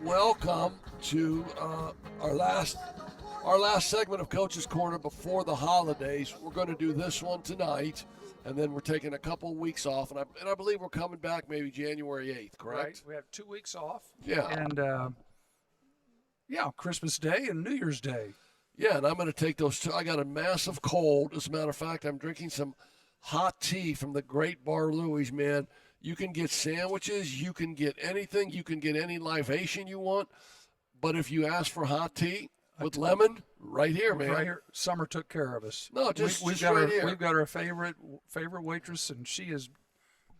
Welcome to our last segment of Coach's Corner before the holidays. We're going to do this one tonight, and then we're taking a couple weeks off, and I believe we're coming back maybe January 8th, correct? Right. We have 2 weeks off. Yeah. And, Christmas Day and New Year's Day. Yeah, and I'm going to take those two. I got a massive cold. As a matter of fact, I'm drinking some hot tea from the great Bar Louie's, man. You can get sandwiches. You can get anything. You can get any libation you want. But if you ask for hot tea with lemon, right here, man. Right here. Summer took care of us. No, just we've right got here. We've got our favorite waitress, and she has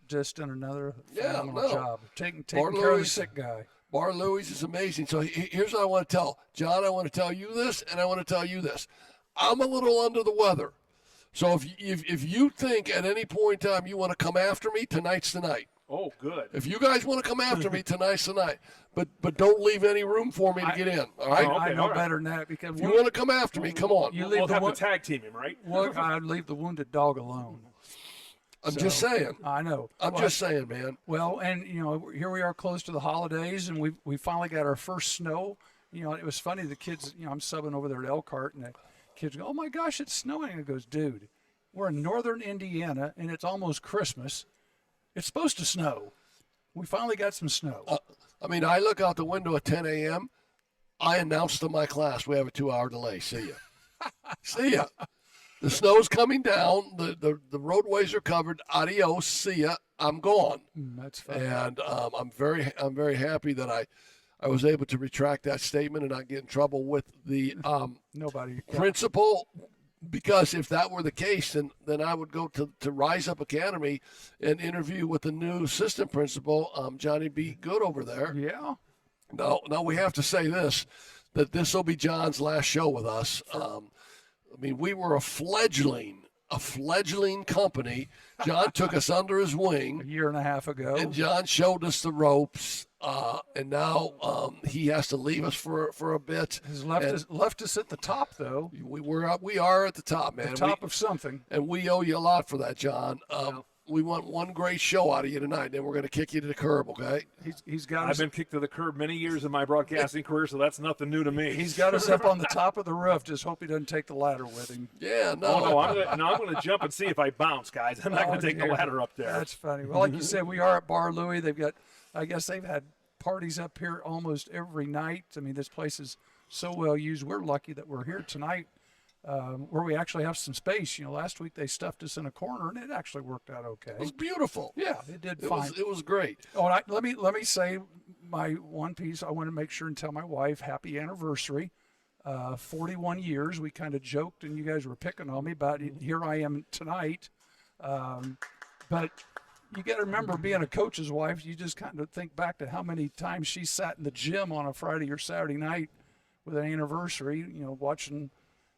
just done another phenomenal job taking care of the sick guy. Bar Louie's is amazing. So here's what I want to tell. John, I want to tell you this, and I want to tell you this. I'm a little under the weather. So if you think at any point in time you want to come after me, tonight's the night. Oh, good. If you guys want to come after me, tonight's the night. But don't leave any room for me to get in, all right? I know better than that. Because if you want to come after me, come on. We'll have to tag team him, right? Well, I'd leave the wounded dog alone. I'm just saying. I know. I'm just saying, man. Well, and, here we are close to the holidays, and we finally got our first snow. It was funny. The kids, I'm subbing over there at Elkhart, and the kids go, "Oh, my gosh, it's snowing." And it goes, "Dude, we're in northern Indiana, and it's almost Christmas. It's supposed to snow." We finally got some snow. I look out the window at 10 a.m. I announced to my class we have a 2-hour delay. See ya. See ya. The snow's coming down. The roadways are covered. Adios. See ya. I'm gone. That's funny. And I'm very happy that I was able to retract that statement and not get in trouble with the principal. Because if that were the case, then I would go to Rise Up Academy and interview with the new assistant principal, Johnny B. Good over there. Yeah. Now we have to say this, that this will be John's last show with us. We were a fledgling company. John took us under his wing a year and a half ago, and John showed us the ropes. And now he has to leave us for a bit. He's left us at the top, though. We are at the top, man. The top of something. And we owe you a lot for that, John. We want one great show out of you tonight, then we're going to kick you to the curb, okay? I've been kicked to the curb many years in my broadcasting career, so that's nothing new to me. He's got us up on the top of the roof. Just hope he doesn't take the ladder with him. Yeah, no. Oh, no, I'm going to jump and see if I bounce, guys. I'm not going to take the ladder up there. That's funny. Well, like you said, we are at Bar Louie. I guess they've had parties up here almost every night. This place is so well used. We're lucky that we're here tonight, where we actually have some space. Last week they stuffed us in a corner, and it actually worked out okay. It was beautiful. Yeah, it did fine. It was great. Oh, and let me say my one piece. I want to make sure and tell my wife happy anniversary. 41 years. We kind of joked, and you guys were picking on me, but here I am tonight. But you got to remember, being a coach's wife, you just kind of think back to how many times she sat in the gym on a Friday or Saturday night with an anniversary, watching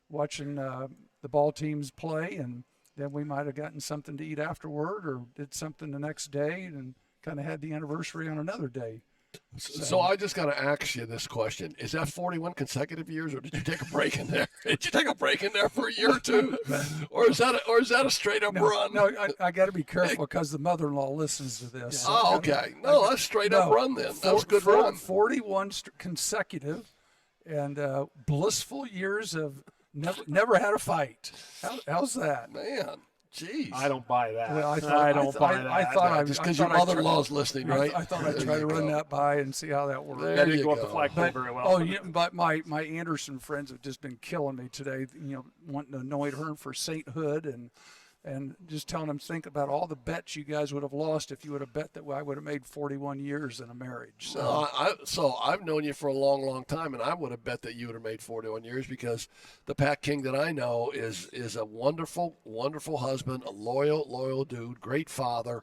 the ball teams play, and then we might have gotten something to eat afterward or did something the next day and kind of had the anniversary on another day. So I just got to ask you this question. Is that 41 consecutive years, or did you take a break in there? Did you take a break in there for a year or two? Or is that a straight-up run? No, I got to be careful because the mother-in-law listens to this. So okay. No, that's straight-up run then. That's a good run. 41 consecutive and blissful years of never had a fight. How's that? Man. Jeez. I don't buy that. Well, I don't buy that. I thought just because your mother-in-law's listening, right? I thought I'd try to run that by and see how that worked. That didn't go up the flagpole very well. But my Anderson friends have just been killing me today, wanting to anoint her for sainthood and just telling them, think about all the bets you guys would have lost if you would have bet that I would have made 41 years in a marriage. So I've known you for a long, long time, and I would have bet that you would have made 41 years because the Pat King that I know is a wonderful, wonderful husband, a loyal dude, great father.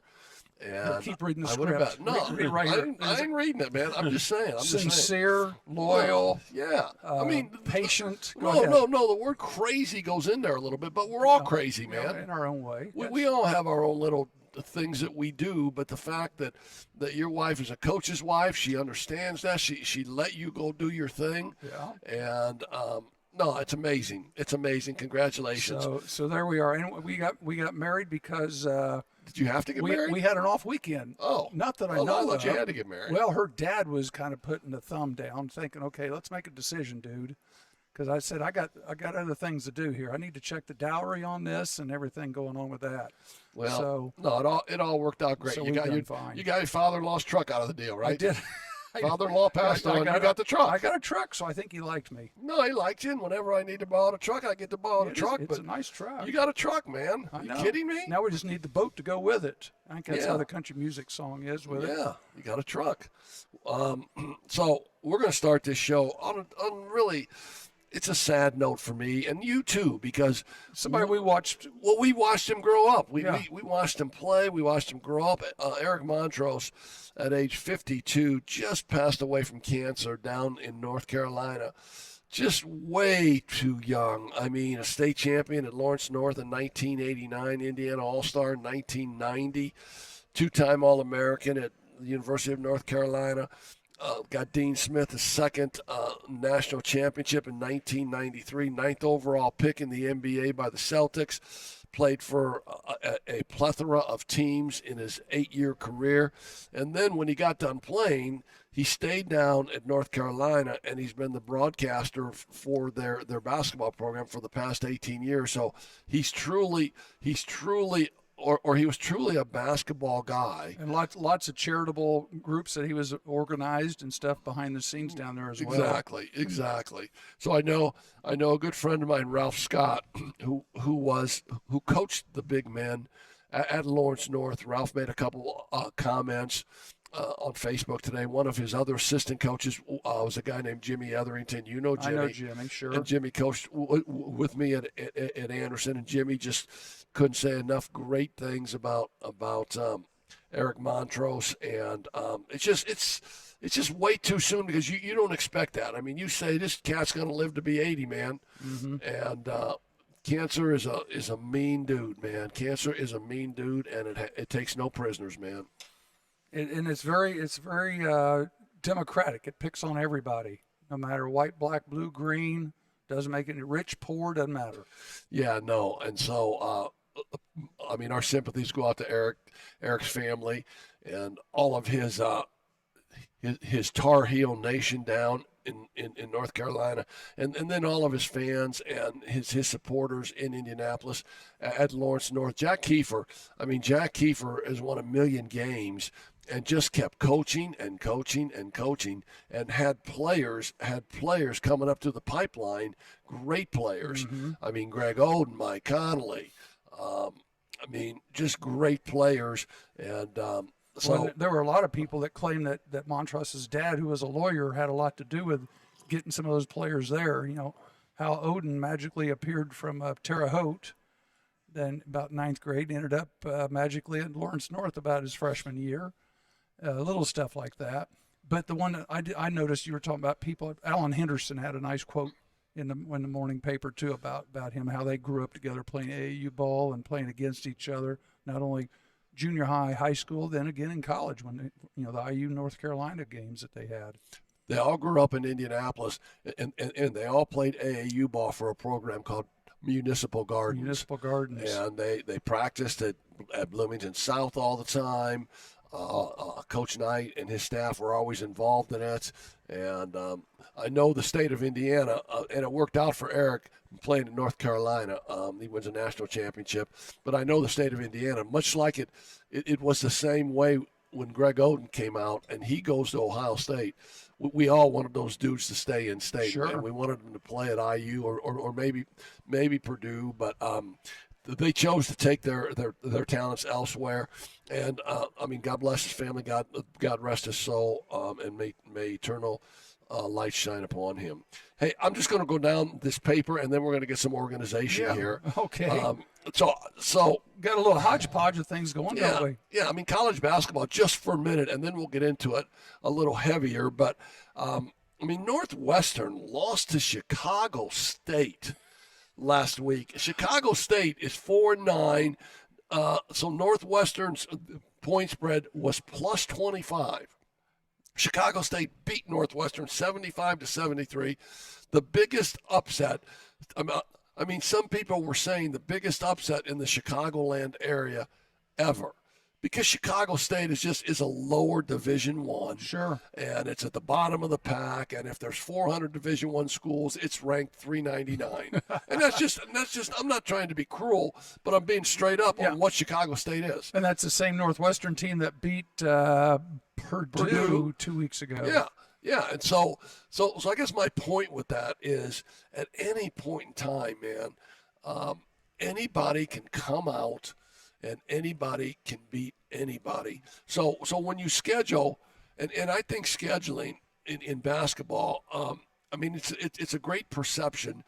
And keep reading the I script. No, I ain't reading it, man. I'm just saying. Sincere, loyal. Yeah. Patient. No. The word crazy goes in there a little bit, but we're all crazy, man. In our own way. We all have our own little things that we do, but the fact that your wife is a coach's wife, she understands that. She let you go do your thing. Yeah. And No, it's amazing. It's amazing. Congratulations. So there we are, and we got married because did you have to get married? We had an off weekend. Oh, not that I know. I thought you had to get married. Well, her dad was kind of putting the thumb down, thinking, "Okay, let's make a decision, dude." Because I said I got other things to do here. I need to check the dowry on this and everything going on with that. Well, so, no, it all worked out great. So you got your father-in-law's truck out of the deal, right? I did. Father-in-law passed on. You got the truck. I got a truck, so I think he liked me. No, he liked you. And whenever I need to borrow a truck, I get to borrow the truck. It's a nice truck. You got a truck, man. Are you kidding me? Now we just need the boat to go with it. I think that's how the country music song is with it. Yeah, you got a truck. So we're going to start this show on really. It's a sad note for me and you too, because somebody we watched. Well, we watched him grow up. We watched him play. We watched him grow up. Eric Montross, at age 52, just passed away from cancer down in North Carolina. Just way too young. I mean, a state champion at Lawrence North in 1989, Indiana All-Star in 1990, two-time All-American at the University of North Carolina. Got Dean Smith a second national championship in 1993, ninth overall pick in the NBA by the Celtics. Played for a plethora of teams in his 8-year career. And then when he got done playing, he stayed down at North Carolina, and he's been the broadcaster for their basketball program for the past 18 years. So he's truly or he was truly a basketball guy. And lots of charitable groups that he was organized and stuff behind the scenes down there as well. Exactly. So I know a good friend of mine, Ralph Scott, who coached the big men at Lawrence North. Ralph made a couple comments on Facebook today. One of his other assistant coaches was a guy named Jimmy Etherington. You know Jimmy. I know Jimmy, sure. And Jimmy coached with me at Anderson, and Jimmy just couldn't say enough great things about Eric Montross, and it's just way too soon, because you don't expect that. I mean, you say this cat's going to live to be 80, man, and cancer is a mean dude, man. Cancer is a mean dude, and it takes no prisoners, man. And it's very democratic. It picks on everybody, no matter white, black, blue, green. Doesn't make it rich, poor, doesn't matter. Yeah, no. And so, I mean, our sympathies go out to Eric's family and all of his Tar Heel Nation down in North Carolina, and then all of his fans and his supporters in Indianapolis at Lawrence North. Jack Kiefer has won 1,000,000 games and just kept coaching and coaching and coaching, and had players coming up to the pipeline, great players. I mean, Greg Oden, Mike Connolly, just great players. And so there were a lot of people that claimed that Montross's dad, who was a lawyer, had a lot to do with getting some of those players there. You know, how Oden magically appeared from Terre Haute, then about 9th grade, ended up magically at Lawrence North about his freshman year. Little stuff like that. But the one that I noticed you were talking about, people, Alan Henderson had a nice quote in the morning paper too about him, how they grew up together playing AAU ball and playing against each other, not only junior high, high school, then again in college when the IU North Carolina games that they had. They all grew up in Indianapolis, and they all played AAU ball for a program called Municipal Gardens. And they practiced at Bloomington South all the time. Coach Knight and his staff were always involved in it. And I know the state of Indiana, and it worked out for Eric playing in North Carolina. He wins a national championship. But I know the state of Indiana, much like it was the same way when Greg Oden came out and he goes to Ohio State. We all wanted those dudes to stay in state. Sure. And we wanted them to play at IU or maybe Purdue. But they chose to take their talents elsewhere, and God bless his family. God rest his soul, and may eternal light shine upon him. Hey, I'm just going to go down this paper, and then we're going to get some organization here. Okay. So got a little hodgepodge of things going, don't we? Yeah. I mean, college basketball just for a minute, and then we'll get into it a little heavier. But Northwestern lost to Chicago State last week. Chicago State is 4-9, so Northwestern's point spread was plus 25. Chicago State beat Northwestern 75-73. The biggest upset. I mean, some people were saying the biggest upset in the Chicagoland area ever, because Chicago State is a lower Division I. Sure. And it's at the bottom of the pack. And if there's 400 Division I schools, it's ranked 399. And that's just. I'm not trying to be cruel, but I'm being straight up on what Chicago State is. And that's the same Northwestern team that beat Purdue 2 weeks ago. Yeah. Yeah, and so I guess my point with that is, at any point in time, man, anybody can come out and anybody can beat anybody. So when you schedule, and I think scheduling in basketball, I mean, it's a great perception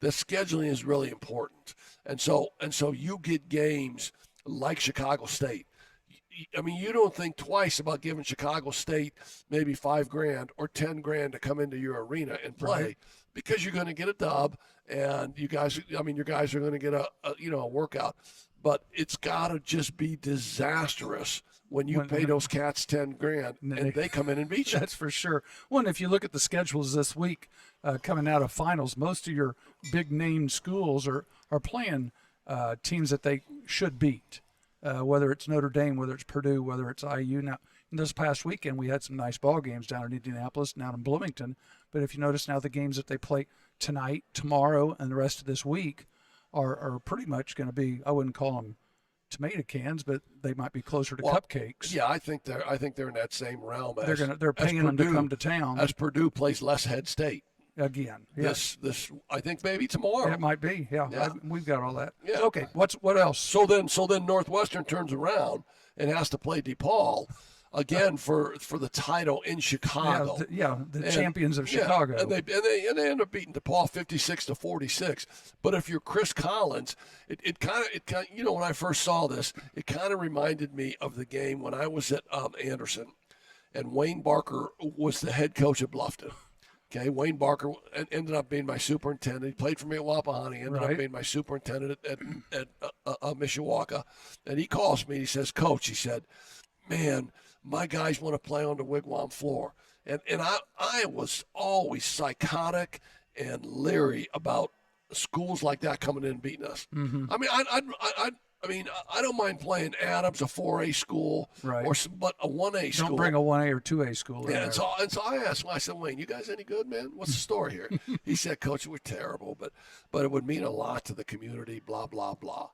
that scheduling is really important, and so you get games like Chicago State. I mean, you don't think twice about giving Chicago State maybe $5,000 or $10,000 to come into your arena and play, right, because you're going to get a dub, and your guys are going to get a workout. But it's got to just be disastrous when you pay those cats $10,000 and they come in and beat you. That's for sure. Well, and if you look at the schedules this week coming out of finals, most of your big name schools are playing teams that they should beat. Whether it's Notre Dame, whether it's Purdue, whether it's IU. Now, this past weekend, we had some nice ball games down in Indianapolis, down in Bloomington. But if you notice now, the games that they play tonight, tomorrow, and the rest of this week are pretty much going to be, I wouldn't call them tomato cans, but they might be closer to cupcakes. Yeah, I think they're in that same realm. They're paying them to come to town. As Purdue plays less Head State. Again, yes. This I think maybe tomorrow. It might be, yeah. We've got all that. Yeah. Okay, what else? So then Northwestern turns around and has to play DePaul again for the title in Chicago. The champions of Chicago. And they end up beating DePaul 56-46. But if you're Chris Collins, it kind of when I first saw this, it kind of reminded me of the game when I was at Anderson, and Wayne Barker was the head coach at Bluffton. Okay, Wayne Barker ended up being my superintendent. He played for me at Wapahani. Ended up being my superintendent at Mishawaka. And he calls me and he says, "Coach," he said, "man, my guys want to play on the Wigwam floor." And I was always psychotic and leery about schools like that coming in and beating us. Mm-hmm. I mean, I don't mind playing Adams, a 4A school, right, but a 1A school. Don't bring a 1A or 2A school in there. And so I asked him, I said, "Wayne, you guys any good, man? What's the story here?" He said, "Coach, we're terrible, but it would mean a lot to the community, blah, blah, blah."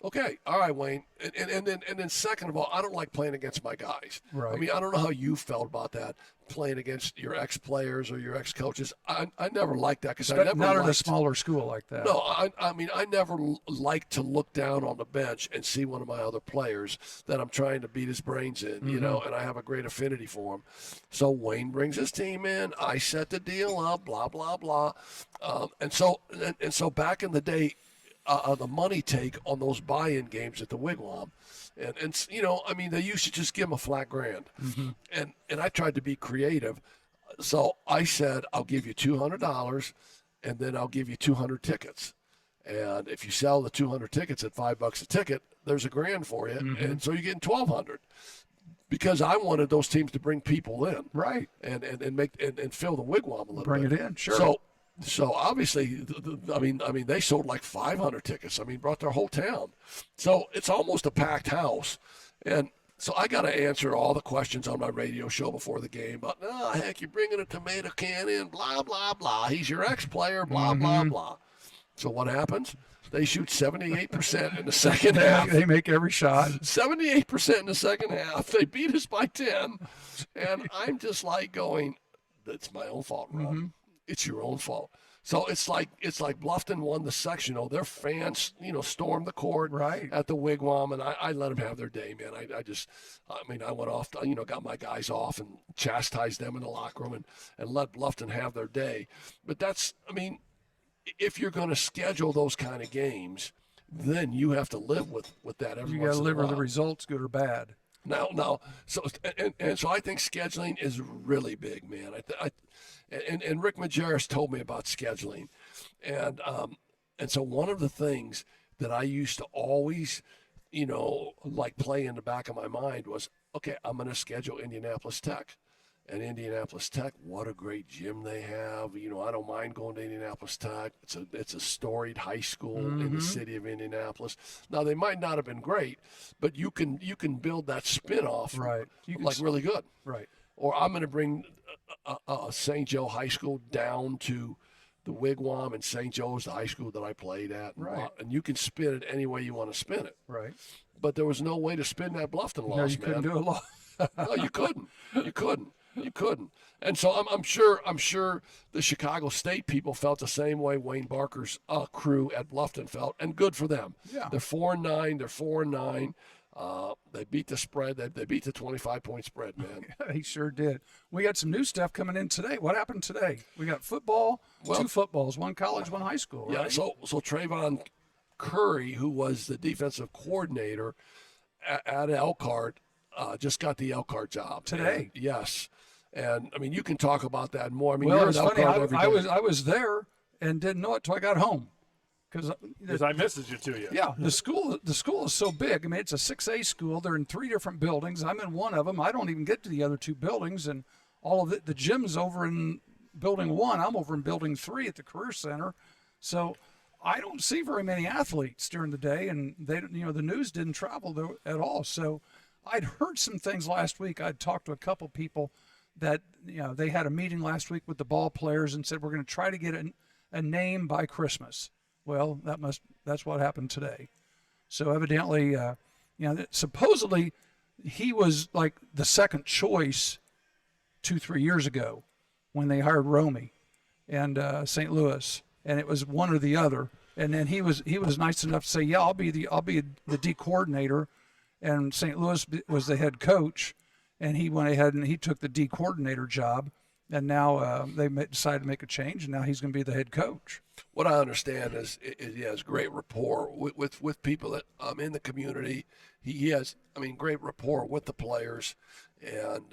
Okay, all right, Wayne. And then second of all, I don't like playing against my guys. Right. I mean, I don't know how you felt about that, playing against your ex-players or your ex-coaches. I never liked that, because I never not liked, at a smaller school like that. No, I mean, I never liked to look down on the bench and see one of my other players that I'm trying to beat his brains in, Mm-hmm. and I have a great affinity for him. So Wayne brings his team in. I set the deal up, blah, blah, blah. And so back in the day, the money take on those buy-in games at the Wigwam, and I mean, they used to just give them a flat $1,000, mm-hmm. and I tried to be creative, so I said, "I'll give you $200, and then I'll give you 200 tickets, and if you sell the 200 tickets at $5 a ticket, there's $1,000 for you, mm-hmm. and so you're getting 1,200." Because I wanted those teams to bring people in, right, and make and fill the Wigwam a little bring bit. it in, sure. So obviously, I mean, they sold like 500 tickets. I mean, brought their whole town. So it's almost a packed house. And so I got to answer all the questions on my radio show before the game. But, "No, heck, you're bringing a tomato can in, blah, blah, blah. He's your ex-player, blah, mm-hmm. blah, blah." So what happens? They shoot 78% in the second half. They make every shot. 78% in the second half. They beat us by 10. And I'm just like going, "That's my own fault, Rob. Mm-hmm. It's your own fault." So it's like Bluffton won the sectional. Their fans, stormed the court right at the Wigwam, and I let them have their day, man. I went off, got my guys off and chastised them in the locker room and let Bluffton have their day. But if you're going to schedule those kind of games, then you have to live with that every You once got to in a live with while. the results, good or bad. No. So I think scheduling is really big, man. And Rick Majerus told me about scheduling, and so one of the things that I used to always, like play in the back of my mind was, okay, I'm going to schedule Indianapolis Tech, And Indianapolis Tech, what a great gym they have. I don't mind going to Indianapolis Tech. It's a storied high school in the city of Indianapolis. Now, they might not have been great, but you can build that spin-off Right. really good. Right. Or I'm going to bring St. Joe High School down to the Wigwam, and St. Joe's the high school that I played at. Right. And you can spin it any way you want to spin it. Right. But there was no way to spin that Bluffton loss, No, you couldn't do a lot. No, you couldn't. You couldn't. And so I'm sure the Chicago State people felt the same way Wayne Barker's crew at Bluffton felt, and good for them. Yeah. They're 4-9. They're 4-9. They beat the spread. They beat the 25-point spread, man. He sure did. We got some new stuff coming in today. What happened today? We got football, 2 footballs, 1 college, 1 high school. Right? Yeah. So Trayvon Curry, who was the defensive coordinator at Elkhart, just got the Elkhart job today. And, yes. And I mean, you can talk about that more. I mean, well, you're it's at funny. Elkhart every day. I was there and didn't know it till I got home, because I messaged it to you. Yeah, the school is so big. I mean, it's a 6A school. They're in 3 different buildings. I'm in one of them. I don't even get to the other 2 buildings, and all of the gym's over in building 1. I'm over in building 3 at the Career Center. So I don't see very many athletes during the day, and the news didn't travel at all. So I'd heard some things last week. I'd talked to a couple people that they had a meeting last week with the ball players and said, we're going to try to get a name by Christmas. Well, that's what happened today. So evidently, supposedly he was like the second choice 2-3 years ago when they hired Romy and St. Louis, and it was one or the other. And then he was nice enough to say, yeah, I'll be the D coordinator, and St. Louis was the head coach, and he went ahead and he took the D coordinator job. And now they decided to make a change, and now he's going to be the head coach. What I understand is he has great rapport with people that in the community. He has, great rapport with the players, and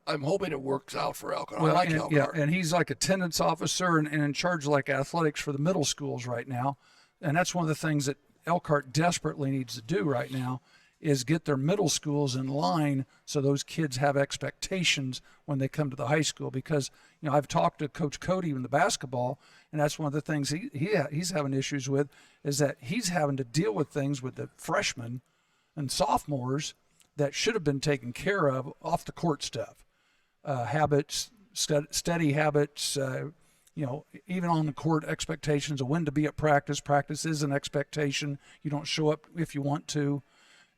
I'm hoping it works out for Elkhart. Well, I like Elkhart. Yeah, and he's like attendance officer and in charge of like athletics for the middle schools right now, and that's one of the things that Elkhart desperately needs to do right now, is get their middle schools in line so those kids have expectations when they come to the high school. Because I've talked to Coach Cody in the basketball, and that's one of the things he's having issues with, is that he's having to deal with things with the freshmen and sophomores that should have been taken care of off the court stuff, habits, steady habits, even on the court, expectations of when to be at practice. Practice is an expectation. You don't show up if you want to.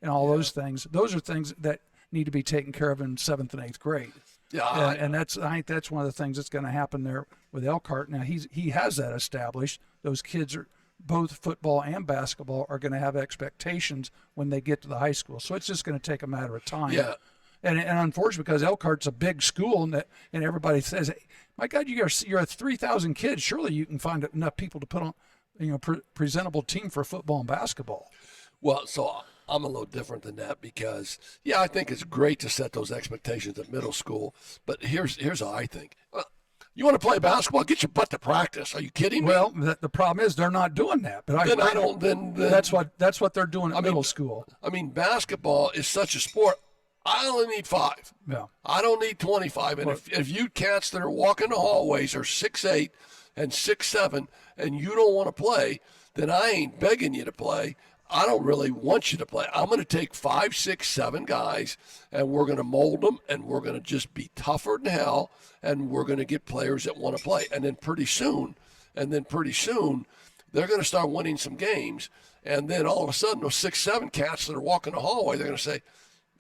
And all those things. Those are things that need to be taken care of in 7th and 8th grade. Yeah, and I think that's one of the things that's going to happen there with Elkhart. Now he has that established. Those kids are, both football and basketball, are going to have expectations when they get to the high school. So it's just going to take a matter of time. Yeah. And unfortunately, because Elkhart's a big school, and everybody says, hey, my God, you're at 3,000 kids. Surely you can find enough people to put on, presentable team for football and basketball. Well, so I'm a little different than that because, I think it's great to set those expectations at middle school. But here's how I think. You want to play basketball? Get your butt to practice. Are you kidding me? Well, the problem is they're not doing that. But then that's what they're doing at middle school. Basketball is such a sport. I only need 5. Yeah. I don't need 25. And if you cats that are walking the hallways are 6'8" and 6'7", and you don't want to play, then I ain't begging you to play. I don't really want you to play. I'm going to take 5, 6, 7 guys, and we're going to mold them, and we're going to just be tougher than hell, and we're going to get players that want to play. And then pretty soon, they're going to start winning some games. And then all of a sudden, those 6, 7 cats that are walking the hallway, they're going to say,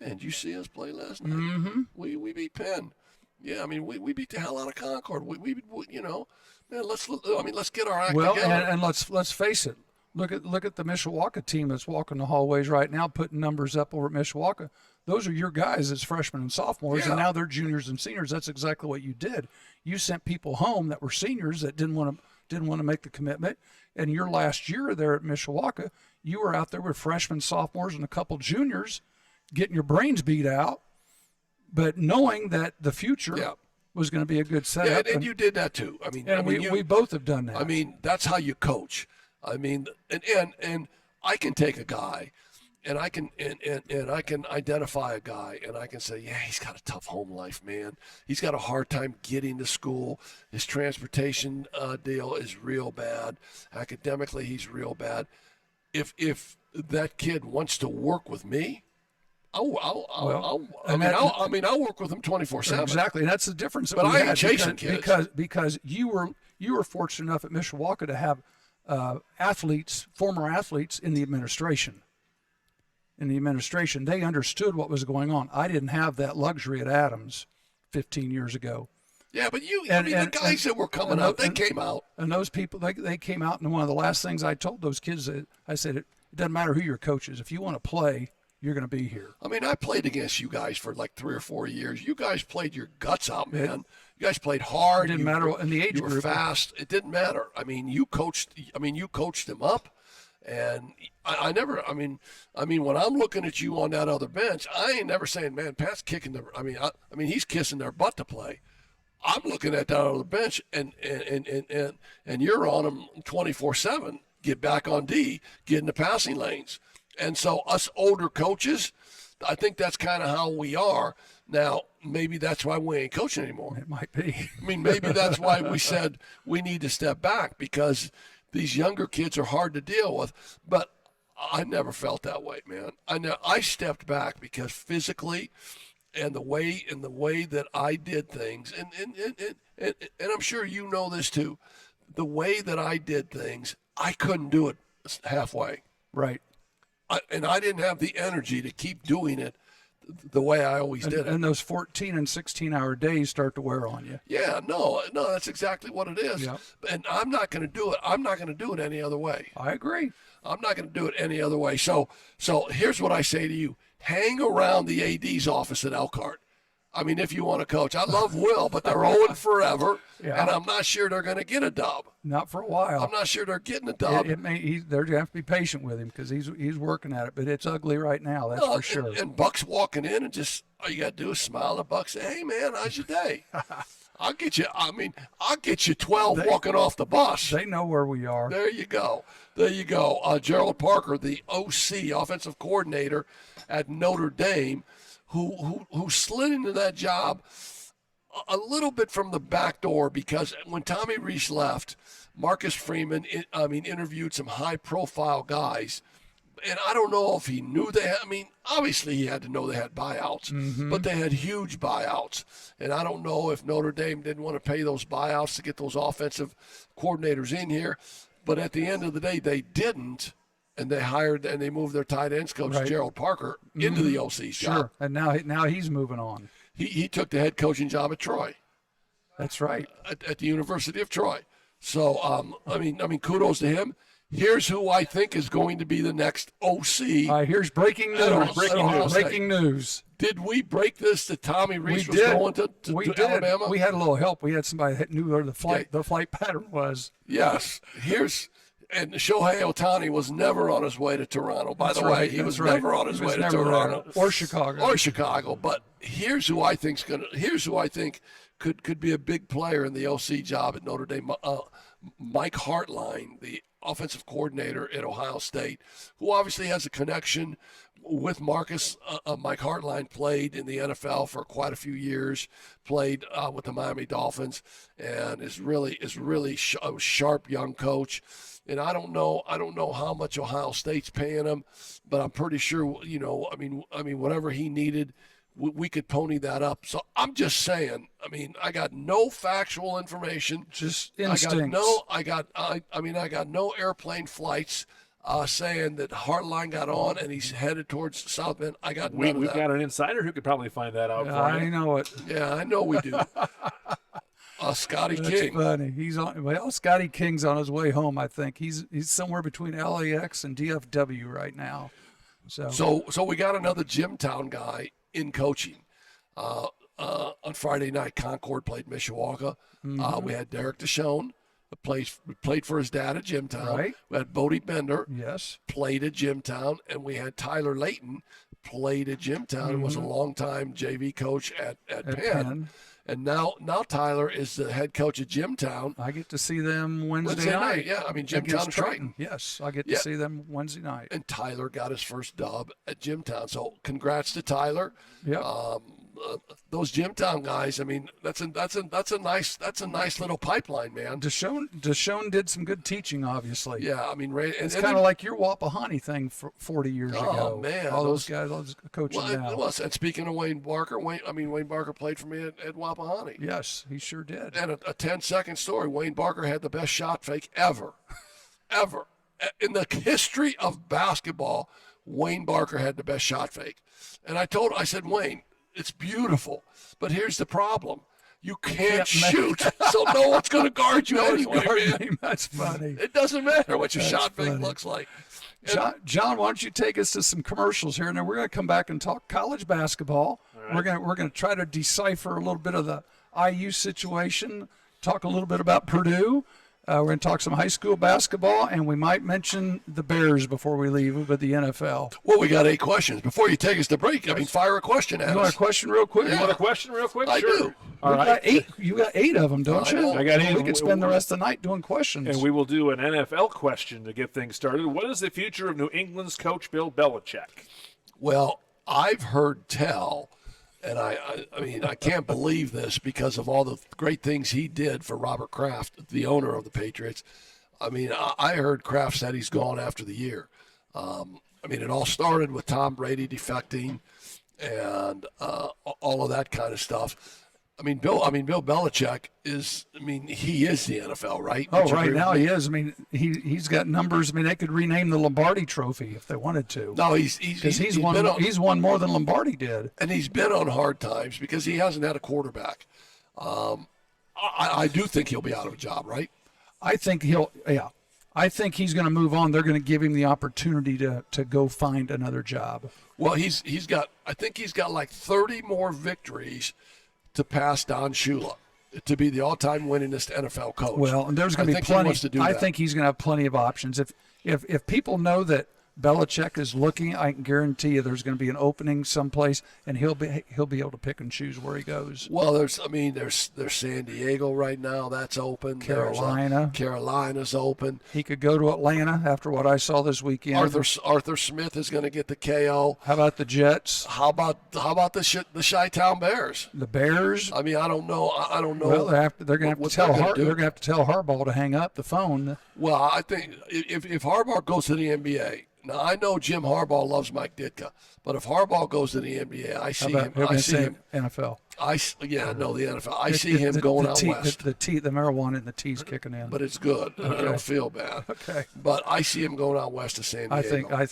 man, did you see us play last night? Mm-hmm. We beat Penn. Yeah, we beat the hell out of Concord. We man, let's get our act together. And let's face it. Look at the Mishawaka team that's walking the hallways right now, putting numbers up over at Mishawaka. Those are your guys as freshmen and sophomores, and now they're juniors and seniors. That's exactly what you did. You sent people home that were seniors that didn't want to make the commitment. And your last year there at Mishawaka, you were out there with freshmen, sophomores, and a couple juniors, getting your brains beat out, but knowing that the future was going to be a good setup. And you did that too. We both have done that. That's how you coach. And I can take a guy and I can and I can identify a guy, and I can say, yeah, he's got a tough home life, man. He's got a hard time getting to school. His transportation deal is real bad. Academically, he's real bad. If that kid wants to work with me, I'll work with him 24/7. Exactly, and that's the difference. But I ain't chasing kids because you were fortunate enough at Mishawaka to have former athletes in the administration. They understood what was going on. I didn't have that luxury at Adams 15 years ago. Yeah, but the guys that were coming out, they came out. And those people, they came out, and one of the last things I told those kids, I said, it doesn't matter who your coach is. If you want to play, you're going to be here. I mean, I played against you guys for like 3 or 4 years. You guys played your guts out, man. You guys played hard. It didn't matter in the age group. You were fast. It didn't matter. I mean, you coached them up. And I never, when I'm looking at you on that other bench, I ain't never saying, man, Pat's kicking he's kissing their butt to play. I'm looking at that other bench, and you're on them 24/7. Get back on D, get in the passing lanes. And so us older coaches, I think that's kind of how we are. Now, maybe that's why we ain't coaching anymore. It might be. I mean, maybe that's why we said we need to step back, because these younger kids are hard to deal with. But I never felt that way, man. I stepped back because physically, and the way that I did things, and I'm sure you know this too, the way that I did things, I couldn't do it halfway. Right. And I didn't have the energy to keep doing it the way I always did it. And those 14 and 16-hour days start to wear on you. Yeah, no, that's exactly what it is. Yep. And I'm not going to do it. I'm not going to do it any other way. I agree. I'm not going to do it any other way. So here's what I say to you. Hang around the AD's office at Elkhart. I mean, if you want to coach. I love Will, but they're owing forever, yeah. And I'm not sure they're going to get a dub. Not for a while. I'm not sure they're getting a dub. They're going to have to be patient with him because he's working at it, but it's ugly right now, that's for sure. And Buck's walking in and just all you got to do is smile at Buck, say, hey, man, how's your day? I'll get you 12 walking off the bus. They know where we are. There you go. Gerald Parker, the OC, offensive coordinator at Notre Dame, who slid into that job a little bit from the back door, because when Tommy Rees left, Marcus Freeman, interviewed some high-profile guys. And I don't know if he knew they had, obviously he had to know they had buyouts, but they had huge buyouts. And I don't know if Notre Dame didn't want to pay those buyouts to get those offensive coordinators in here. But at the end of the day, they didn't. And they moved their tight ends coach, right, Gerald Parker, into the OC's job. Sure, and now he's moving on. He took the head coaching job at Troy. That's right. At the University of Troy. So, kudos to him. Here's who I think is going to be the next OC. Here's breaking news. Breaking news. Did we break this that Tommy Rees was going to Alabama? We had a little help. We had somebody that knew where the flight pattern was. Yes. And Shohei Ohtani was never on his way to Toronto. By the way, he was never on his way to Toronto or Chicago. But here's who I think could be a big player in the OC job at Notre Dame. Mike Hartline, the offensive coordinator at Ohio State, who obviously has a connection with Marcus. Mike Hartline played in the NFL for quite a few years, played with the Miami Dolphins, and is really a sharp young coach. And I don't know how much Ohio State's paying him, but I'm pretty sure, whatever he needed, we could pony that up. So I'm just saying, I got no factual information. Just instincts. I got no airplane flights saying that Hartline got on and he's headed towards South Bend. I got none of that. We've got an insider who could probably find that out for you. I know it. Yeah, I know we do. Scotty King. Funny. Scotty King's on his way home, I think. He's somewhere between LAX and DFW right now. So we got another Jimtown guy in coaching. On Friday night, Concord played Mishawaka. We had Derek Deshawn played for his dad at Jimtown. Right. We had Bodie Bender, Yes. played at Jimtown, and we had Tyler Layton, played at Jimtown, and was a longtime JV coach at Penn. And now Tyler is the head coach at Jimtown. I get to see them Wednesday night. Yeah, I mean, against Jimtown and Triton. Yes, I get to see them Wednesday night. And Tyler got his first dub at Jimtown. So congrats to Tyler. Yeah. Those Jimtown guys, I mean, that's a nice little pipeline, man. Deshaun did some good teaching, obviously. Yeah, I mean, it's kind of like your Wapahani thing 40 years ago. Oh man, all those guys, all those coaching now. It was. And speaking of Wayne Barker, Wayne Barker played for me at Wapahani. Yes, he sure did. And a 10-second story. Wayne Barker had the best shot fake ever in the history of basketball. Wayne Barker had the best shot fake, and I said, Wayne, it's beautiful, but here's the problem. You can't shoot, so no one's going to guard you anyway, man. That's funny. It doesn't matter what your shot fake looks like. John, why don't you take us to some commercials here, and then we're going to come back and talk college basketball. Right. We're going to try to decipher a little bit of the IU situation, talk a little bit about Purdue. We're going to talk some high school basketball, and we might mention the Bears before we leave with the NFL. Well, we got 8 questions. Before you take us to break, I mean, fire a question at us. You want a question real quick? You want a question real quick? I Sure. do. All right. You got 8 of them, don't you? I got 8. We could spend the rest of the night doing questions. And we will do an NFL question to get things started. What is the future of New England's coach Bill Belichick? Well, I've heard tell, and I mean, I can't believe this because of all the great things he did for Robert Kraft, the owner of the Patriots. I mean, I heard Kraft said he's gone after the year. I mean, it all started with Tom Brady defecting and all of that kind of stuff. I mean, Bill Belichick is. I mean, he is the NFL, right? Oh, right now he is. I mean, he's got numbers. I mean, they could rename the Lombardi Trophy if they wanted to. No, he's won more than Lombardi did, and he's been on hard times because he hasn't had a quarterback. I do think he'll be out of a job, right? I think I think he's going to move on. They're going to give him the opportunity to go find another job. Well, I think he's got like 30 more victories to pass Don Shula to be the all-time winningest NFL coach. Well, and there's going to be plenty. I think he's going to have plenty of options. If people know that Belichick is looking, I can guarantee you there's going to be an opening someplace, and he'll be able to pick and choose where he goes. Well, there's San Diego right now. That's open. Carolina's open. He could go to Atlanta after what I saw this weekend. Arthur Smith is going to get the KO. How about the Jets? How about the Chi-Town Bears? The Bears? I mean, I don't know. Well, they're going to have to tell Harbaugh to hang up the phone. Well, I think if Harbaugh goes to the NBA. Now, I know Jim Harbaugh loves Mike Ditka, but if Harbaugh goes to the NBA, I see him. NFL. The NFL. I see him going out west. The marijuana and the tea's kicking in. But it's good. Okay. I don't feel bad. Okay. But I see him going out west to San Diego. I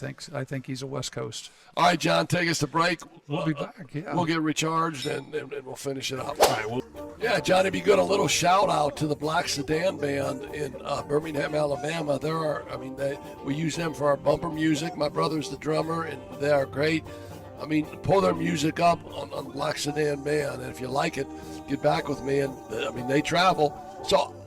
think he's a West Coast. All right, John, take us to break. We'll be back. Yeah. We'll get recharged and we'll finish it up. All right. Johnny, be good. A little shout out to the Black Sedan Band in Birmingham, Alabama. We use them for our bumper music. My brother's the drummer, and they are great. I mean, pull their music up on Black Sedan Band, and if you like it, get back with me. And they travel.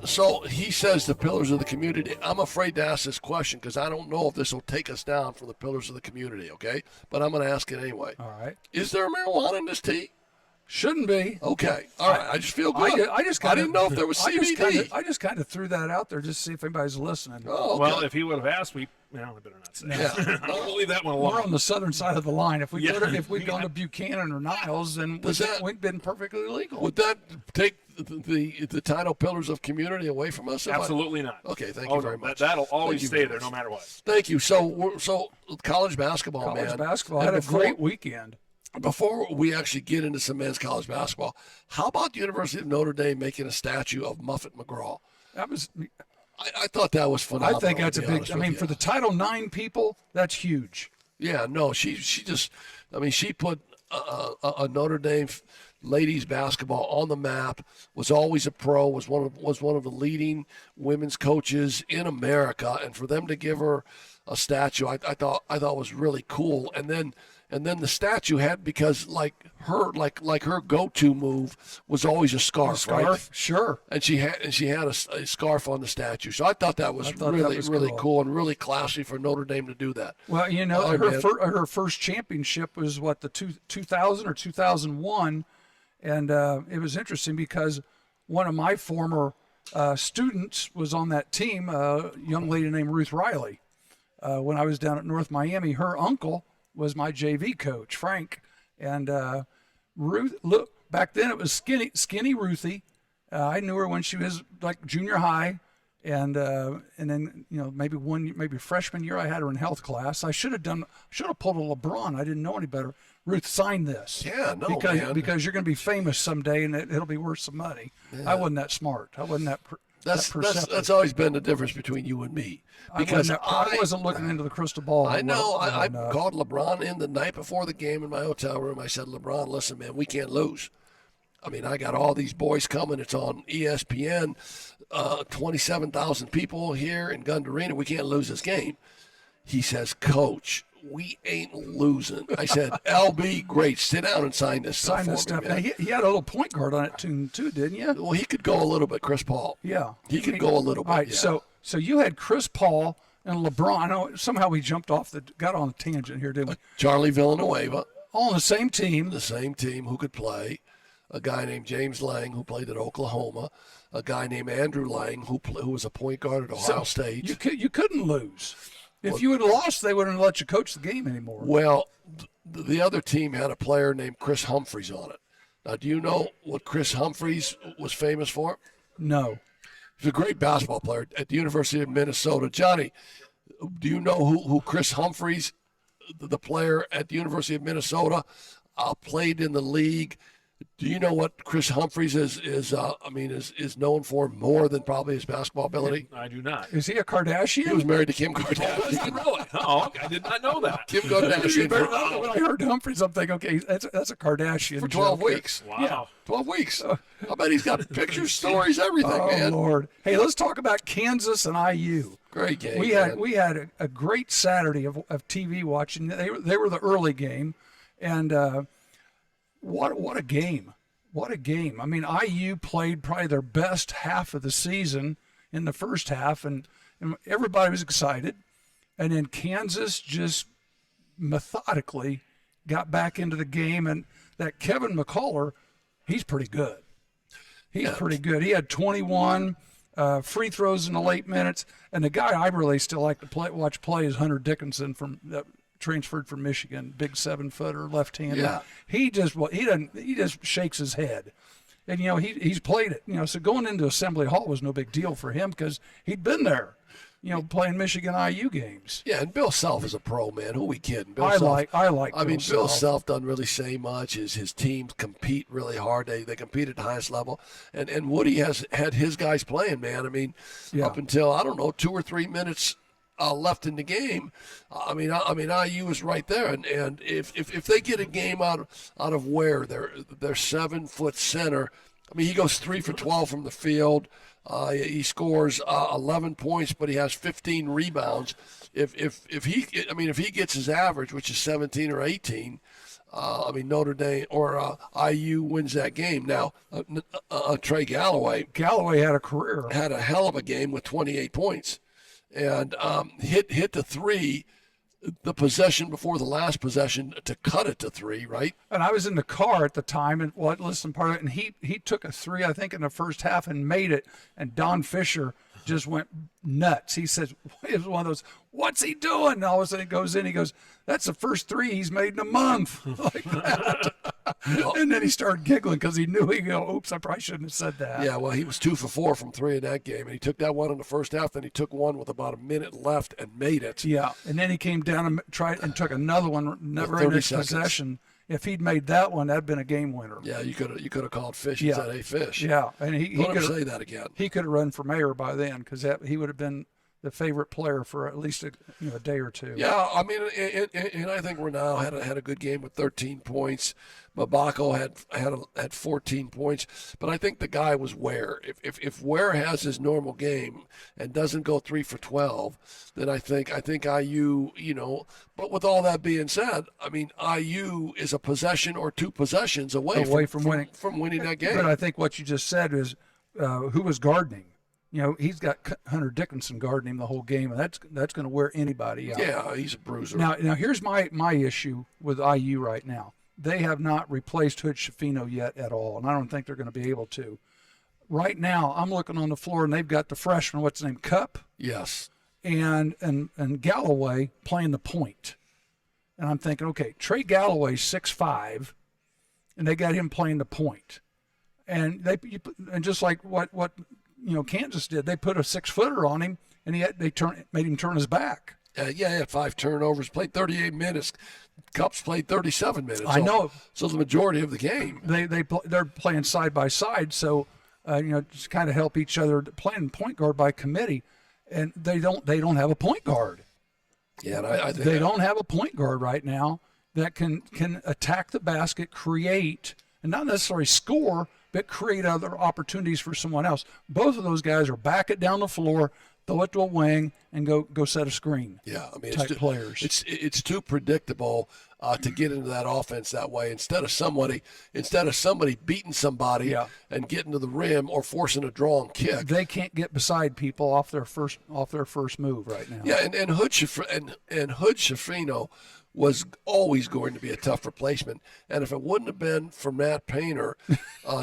So he says the pillars of the community. I'm afraid to ask this question because I don't know if this will take us down from the pillars of the community. Okay, but I'm going to ask it anyway. All right. Is there marijuana in this tea? Shouldn't be. Okay. All right. I just feel good. I didn't know if there was CBD. I just kind of threw that out there just to see if anybody's listening. Oh, well, if he would have asked, I better not say. Yeah. We'll leave that one alone. We're on the southern side of the line. If we'd gone to Buchanan or Niles, then we'd been perfectly legal. Would that take the title pillars of community away from us? Absolutely not. Okay. Thank you very much. That'll always stay there no matter what. Thank you. So college basketball, man. College basketball had a great weekend. Before we actually get into some men's college basketball, how about the University of Notre Dame making a statue of Muffet McGraw? I thought that was phenomenal. I think that's a big. For the Title IX people, that's huge. Yeah, no, she put a Notre Dame ladies basketball on the map. Was always a pro. Was one of the leading women's coaches in America, and for them to give her a statue, I thought was really cool. And then And then the statue had, because like her go-to move was always a scarf, right? Sure. And she had a scarf on the statue. So I thought that was really cool and really classy for Notre Dame to do that. Well, her first championship was what, the 2000 or 2001, and it was interesting because one of my former students was on that team, a young lady named Ruth Riley. When I was down at North Miami, her uncle was my JV coach, Frank. And Ruth, look, back then it was skinny Ruthie. I knew her when she was like junior high. And then, maybe freshman year I had her in health class. I should have pulled a LeBron. I didn't know any better. Ruth, sign this. Yeah, no, because you're going to be famous someday and it'll be worth some money. Yeah. I wasn't that smart. I wasn't that That's always been the difference between you and me. Because I wasn't looking into the crystal ball. I know. I called LeBron in the night before the game in my hotel room. I said, LeBron, listen, man, we can't lose. I mean, I got all these boys coming. It's on ESPN. 27,000 people here in Gund Arena. We can't lose this game. He says, Coach, we ain't losing. I said, LB, great. Sit down and sign this stuff. Now, he had a little point guard on it too, didn't you? Well, he could go a little bit, Chris Paul. Yeah. He could go a little bit. All right, yeah. So you had Chris Paul and LeBron. I know somehow we got on a tangent here, didn't we? Charlie Villanueva. All on the same team. The same team who could play. A guy named James Lang who played at Oklahoma. A guy named Andrew Lang who was a point guard at Ohio State. You couldn't lose. If you had lost, they wouldn't let you coach the game anymore. Well, the other team had a player named Chris Humphreys on it. Now, do you know what Chris Humphreys was famous for? No. He's a great basketball player at the University of Minnesota. Johnny, do you know who Chris Humphreys, the player at the University of Minnesota, played in the league? Do you know what Chris Humphreys is known for more than probably his basketball ability? I do not. Is he a Kardashian? He was married to Kim Kardashian. Really? Oh, I did not know that. Kim Kardashian. When I heard Humphreys, I'm thinking, okay, that's a Kardashian for 12 weeks. Wow. Yeah, 12 weeks. I bet he's got pictures, stories, everything, man. Oh, Lord. Hey, let's talk about Kansas and IU. Great game. We had a great Saturday of TV watching. They were the early game, and what a game. What a game. I mean, IU played probably their best half of the season in the first half, and everybody was excited. And then Kansas just methodically got back into the game, and that Kevin McCullough, he's pretty good. He's pretty good. He had 21 free throws in the late minutes, and the guy I really still like to watch play is Hunter Dickinson from transferred from Michigan, big 7-footer, left-handed. Yeah. He just shakes his head. And he's played it. So going into Assembly Hall was no big deal for him because he'd been there, playing Michigan IU games. Yeah, and Bill Self is a pro, man. Who are we kidding? I like Bill Self doesn't really say much. His teams compete really hard. They compete at the highest level. And Woody has had his guys playing, man. I mean, up until, 2 or 3 minutes left in the game. I mean, IU is right there, and if they get a game out of Ware, their 7-foot center. I mean, he goes 3 for 12 from the field. He scores 11 points, but he has 15 rebounds. If he gets his average, which is 17 or 18. Notre Dame or IU wins that game. Now, Trey Galloway had a career, had a hell of a game with 28 points. And hit the three, the possession before the last possession to cut it to 3, right? And I was in the car at the time and listened part of it, and he took a 3, I think, in the first half and made it. And Don Fisher just went nuts. He says, it was one of those, what's he doing? And all of a sudden it goes in. He goes, that's the first 3 he's made in a month. Like that. And then he started giggling because he knew oops, I probably shouldn't have said that. Yeah, well, he was 2 for 4 from 3 in that game. And he took that one in the first half. Then he took one with about a minute left and made it. Yeah, and then he came down and tried and took another one right next possession. If he'd made that one, that'd been a game winner. Yeah, you could have called Fish and said, "Hey, Fish." Yeah, and he could say that again. He could have run for mayor by then because he would have been the favorite player for at least a day or two. Yeah, I mean, and I think Renaud had a good game with 13 points. Mabako had 14 points, but I think the guy was Ware. If Ware has his normal game and doesn't go 3 for 12, then I think IU, But with all that being said, I mean, IU is a possession or 2 possessions away from winning that game. But I think what you just said is who was guarding. He's got Hunter Dickinson guarding him the whole game, and that's going to wear anybody out. Yeah, he's a bruiser. Now here's my issue with IU right now. They have not replaced Hood Schifino yet at all, and I don't think they're going to be able to. Right now, I'm looking on the floor, and they've got the freshman, what's his name, Cup? Yes. And Galloway playing the point. And I'm thinking, okay, Trey Galloway's 6'5", and they got him playing the point. And just like what Kansas did, they put a 6-footer on him, and made him turn his back. He had 5 turnovers, played 38 minutes. Cups played 37 minutes. I know. So the majority of the game. They're playing side by side, so just kind of help each other. Playing point guard by committee, and they don't have a point guard. Yeah, and I think they don't have a point guard right now that can attack the basket, create, and not necessarily score, but create other opportunities for someone else. Both of those guys are back it down the floor, throw it to a wing, and go set a screen. Yeah, I mean, players. It's too predictable to get into that offense that way. Instead of somebody beating somebody and getting to the rim or forcing a draw and kick, they can't get beside people off their first move right now. Yeah, and Hood Schifino was always going to be a tough replacement. And if it wouldn't have been for Matt Painter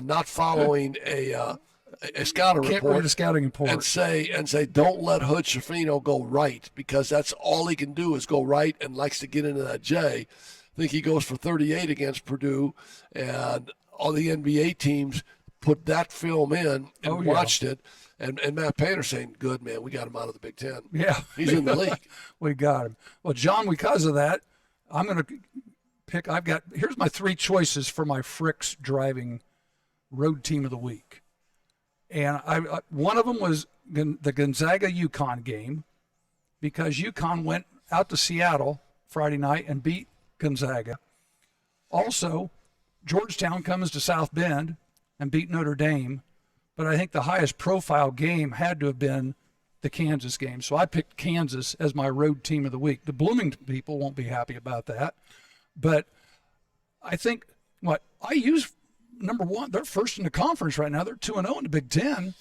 not following a scouting Can't report, read a scouting report and say don't let Hood Schifino go right, because that's all he can do is go right and likes to get into that J. I think he goes for 38 against Purdue, and all the NBA teams put that film in and watched it. And Matt Painter saying, "Good man, we got him out of the Big Ten. Yeah, he's in the league. We got him." Well, John, because of that, I'm going to pick. Here's my 3 choices for my Fricks driving road team of the week. And one of them was the Gonzaga-UConn game, because UConn went out to Seattle Friday night and beat Gonzaga. Also, Georgetown comes to South Bend and beat Notre Dame. But I think the highest profile game had to have been the Kansas game. So I picked Kansas as my road team of the week. The Bloomington people won't be happy about that. But I think IU's number one, they're first in the conference right now. They're 2-0 in the Big Ten.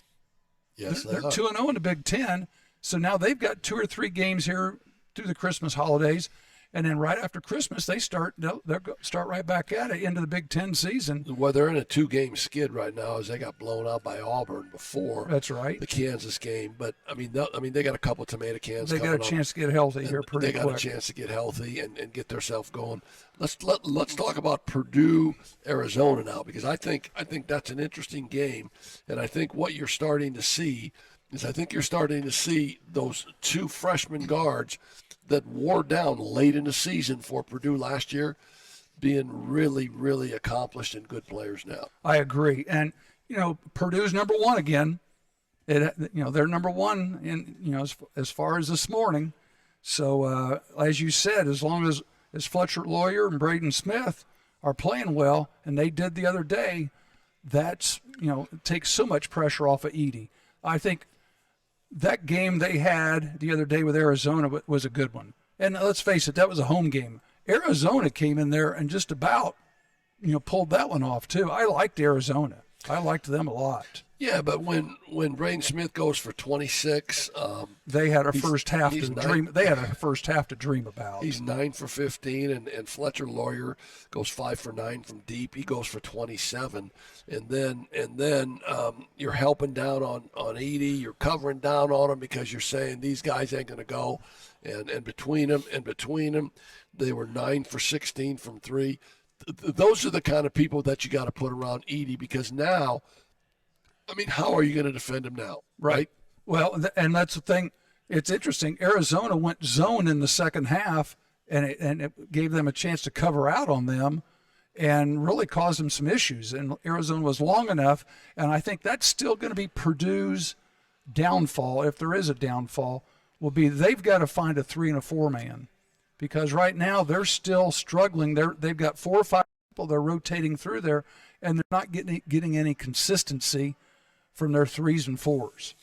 Yes, they're 2-0 in the Big Ten. So now they've got 2 or 3 games here through the Christmas holidays, and then right after Christmas they'll start right back at it into the Big Ten season. Well, they're in a 2-game skid right now, as they got blown out by Auburn before. That's right. The Kansas game, but I mean they got a couple of tomato cans. They got a chance to get healthy here pretty quick. They got a chance to get healthy and get themselves going. Let's talk about Purdue, Arizona now, because I think that's an interesting game, and I think what you're starting to see is those 2 freshman guards that wore down late in the season for Purdue last year being really, really accomplished and good players now. I agree. And, Purdue's number 1 again. They're number 1 in, as far as this morning. So, as you said, as long as Fletcher Lawyer and Braden Smith are playing well, and they did the other day, that's, takes so much pressure off of Edey. I think that game they had the other day with Arizona was a good one. And let's face it, that was a home game. Arizona came in there and just about, pulled that one off too. I liked Arizona. I liked them a lot. Yeah, but when Braden Smith goes for 26, they had a first half to dream. They had a first half to dream about. He's 9 for 15, and Fletcher Lawyer goes 5 for 9 from deep. He goes for 27, and then you're helping down on Edey. You're covering down on him because you're saying these guys ain't going to go, and between them, they were 9 for 16 from 3. Those are the kind of people that you got to put around Edey, because now, I mean, how are you going to defend him now, right? Well, and that's the thing. It's interesting. Arizona went zone in the second half, and it gave them a chance to cover out on them and really caused them some issues. And Arizona was long enough, and I think that's still going to be Purdue's downfall, if there is a downfall, will be they've got to find a 3 and a 4 man, because right now they're still struggling. They've got 4 or 5 people they're rotating through there, and they're not getting any consistency from their 3s and 4s.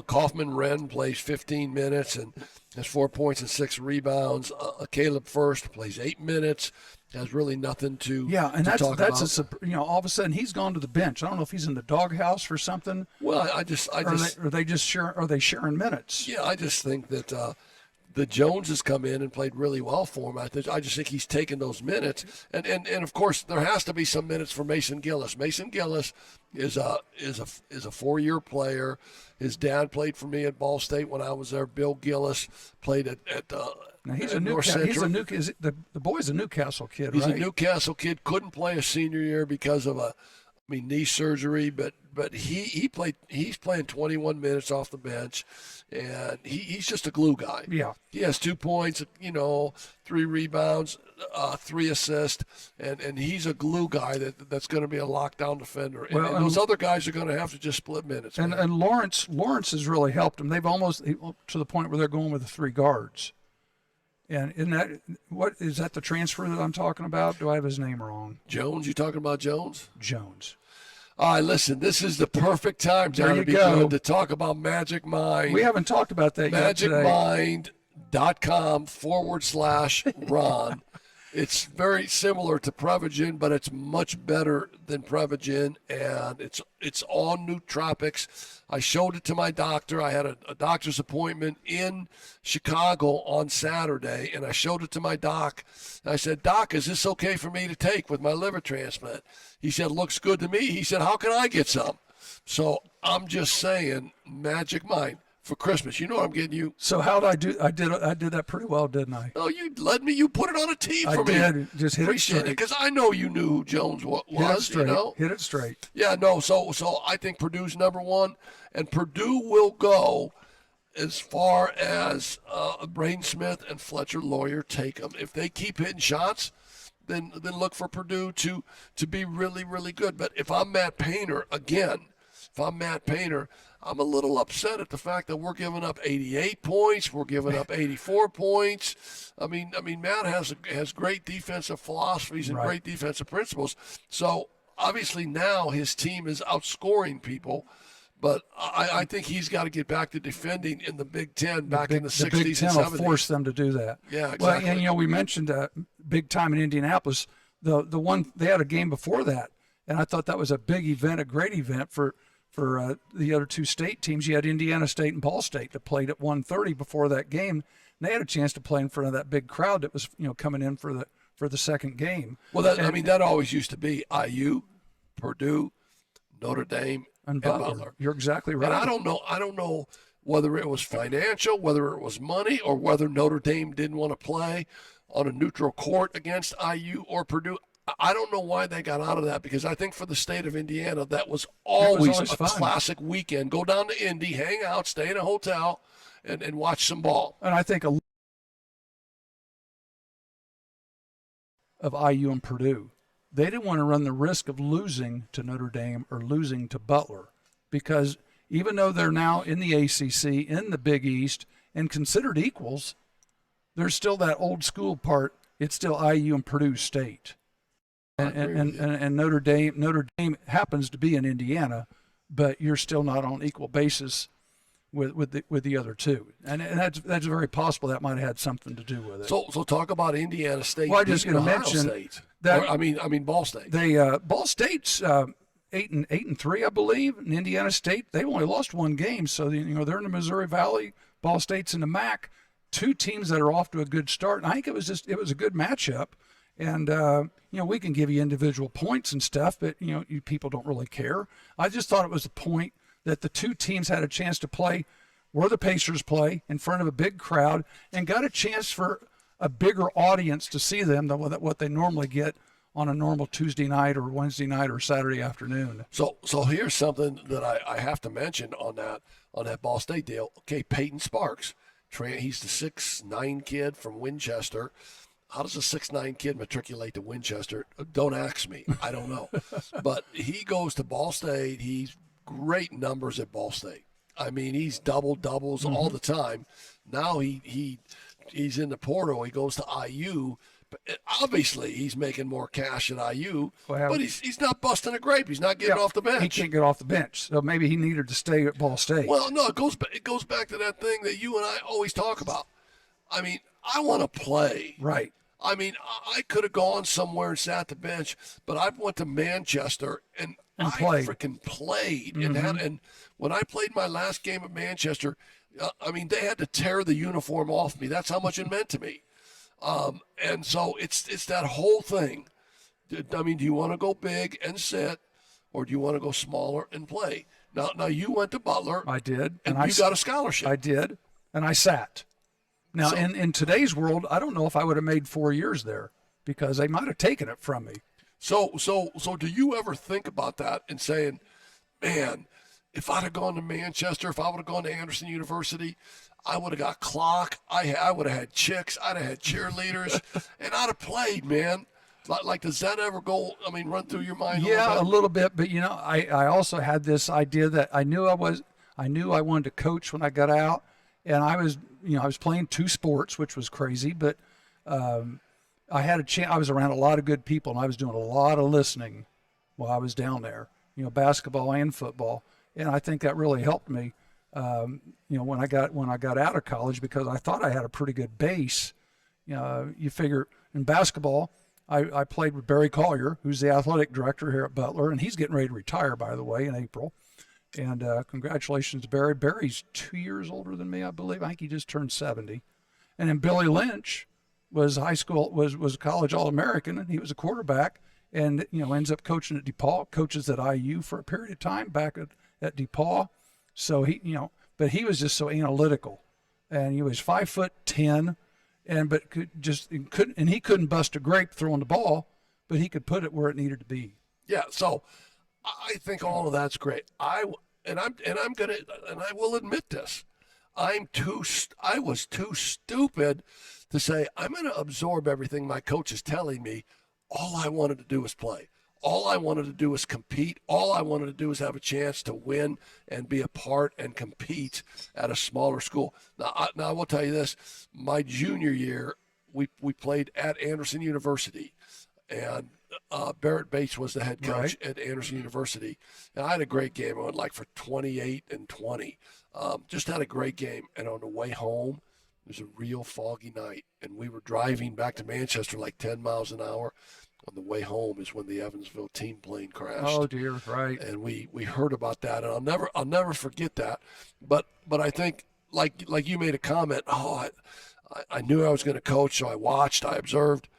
Kaufman Wren plays 15 minutes and has 4 points and 6 rebounds. Caleb First plays 8 minutes, has really nothing to that's talk about. All of a sudden he's gone to the bench. I don't know if he's in the doghouse for something. Well, are they sharing minutes? Yeah, I just think that the Jones has come in and played really well for him. I just think he's taken those minutes, and of course there has to be some minutes for Mason Gillis. Mason Gillis is a 4-year player. His dad played for me at Ball State when I was there. Bill Gillis played at now he's at a North Central. the boy's a Newcastle kid, He's right? a Newcastle kid. Couldn't play a senior year because of knee surgery, but he's playing 21 minutes off the bench, and he's just a glue guy. Yeah. He has 2 points, 3 rebounds, 3 assists, and he's a glue guy that's going to be a lockdown defender. And those other guys are going to have to just split minutes. And Lawrence has really helped them. They've almost to the point where they're going with the 3 guards. And is that the transfer that I'm talking about? Do I have his name wrong? Jones, you talking about Jones? Jones. All right, listen, this is the perfect time, John, to talk about Magic Mind. We haven't talked about that yet today. MagicMind.com/Ron. It's very similar to Prevagen, but it's much better than Prevagen, and it's all nootropics. I showed it to my doctor. I had a doctor's appointment in Chicago on Saturday, and I showed it to my doc. And I said, "Doc, is this okay for me to take with my liver transplant?" He said, "Looks good to me." He said, "How can I get some?" So I'm just saying, Magic Mind for Christmas. You know what I'm getting you. So how did I do? I did that pretty well, didn't I? Oh, you led me. You put it on a tee for me. I did. Just hit it straight. Because I know you knew who Jones was. Hit it straight. Hit it straight. Yeah, no. So I think Purdue's number 1, and Purdue will go as far as Braden Smith and Fletcher Lawyer take them. If they keep hitting shots, then look for Purdue to be really, really good. But if I'm Matt Painter again, I'm a little upset at the fact that we're giving up 88 points. We're giving up 84 points. I mean, Matt has great defensive philosophies and great defensive principles. So obviously now his team is outscoring people. But I think he's got to get back to defending in the Big Ten in the 60s Big Ten and 70s. Will force them to do that. Yeah, exactly. Well, and we mentioned big time in Indianapolis. The one they had a game before that, and I thought that was a big event, a great event for the other 2 state teams. You had Indiana State and Ball State that played at 1:30 before that game. And they had a chance to play in front of that big crowd that was coming in for the second game. Well, that always used to be IU, Purdue, Notre Dame, and Butler. You're exactly right. And I don't know whether it was financial, whether it was money, or whether Notre Dame didn't want to play on a neutral court against IU or Purdue. I don't know why they got out of that, because I think for the state of Indiana, that was always a fun. classic weekend. Go down to Indy, hang out, stay in a hotel, and watch some ball. And I think of IU and Purdue, they didn't want to run the risk of losing to Notre Dame or losing to Butler, because even though they're now in the ACC, in the Big East, and considered equals, there's still that old school part. It's still IU and Purdue State. And Notre Dame happens to be in Indiana, but you're still not on equal basis with the other 2, and that's very possible that might have had something to do with it. So talk about Indiana State. Well, I just going to mention State. that I mean Ball State. Ball State's 8-3, I believe, and Indiana State they've only lost 1 game, so they're in the Missouri Valley. Ball State's in the MAC. 2 teams that are off to a good start, and I think it was a good matchup. And, we can give you individual points and stuff, but, you people don't really care. I just thought it was a point that the 2 teams had a chance to play where the Pacers play in front of a big crowd and got a chance for a bigger audience to see them than what they normally get on a normal Tuesday night or Wednesday night or Saturday afternoon. So here's something that I have to mention on that Ball State deal. Okay, Peyton Sparks. He's the 6'9" kid from Winchester. How does a 6'9" kid matriculate to Winchester? Don't ask me. I don't know. But he goes to Ball State. He's great numbers at Ball State. I mean, he's doubles all the time. Now he's in the portal. He goes to IU. But obviously, he's making more cash at IU, but he's not busting a grape. He's not getting off the bench. He can't get off the bench, so maybe he needed to stay at Ball State. Well, no, it goes back to that thing that you and I always talk about. I mean, I want to play. Right. I mean, I could have gone somewhere and sat the bench, but I went to Manchester and I freaking played. And when I played my last game at Manchester, I mean, they had to tear the uniform off me. That's how much it meant to me. And so it's that whole thing. I mean, do you want to go big and sit, or do you want to go smaller and play? Now you went to Butler. I did. And you got a scholarship. I did, and I sat. Now, in today's world, I don't know if I would have made 4 years there because they might have taken it from me. So do you ever think about that and saying, man, if I'd have gone to Manchester, if I would have gone to Anderson University, I would have got clock. I would have had chicks. I'd have had cheerleaders, and I'd have played, man. Like, does that ever run through your mind? Yeah, a little bit. But I also had this idea that I knew I wanted to coach when I got out, and I was playing 2 sports, which was crazy. But I had a chance. I was around a lot of good people, and I was doing a lot of listening while I was down there. Basketball and football, and I think that really helped me. When I got out of college, because I thought I had a pretty good base. You figure in basketball, I played with Barry Collier, who's the athletic director here at Butler, and he's getting ready to retire, by the way, in April. And congratulations to Barry. Barry's 2 years older than me, I believe. I think he just turned 70. And then Billy Lynch was was college All-American, and he was a quarterback, and ends up coaching at DePaul, coaches at IU for a period of time back at DePaul. So but he was just so analytical, and he was 5'10", he couldn't bust a grape throwing the ball, but he could put it where it needed to be. Yeah. So I think all of that's great. I will admit this. I was too stupid to say I'm going to absorb everything my coach is telling me. All I wanted to do was play. All I wanted to do was compete. All I wanted to do was have a chance to win and be a part and compete at a smaller school. Now I will tell you this. My junior year, we played at Anderson University, and Barrett Bates was the head coach at Anderson University. And I had a great game. I went for 28 and 20. Just had a great game. And on the way home, it was a real foggy night, and we were driving back to Manchester 10 miles an hour. On the way home is when the Evansville team plane crashed. Oh dear, right. And we heard about that, and I'll never forget that. But I think like you made a comment. I knew I was going to coach, so I watched, I observed.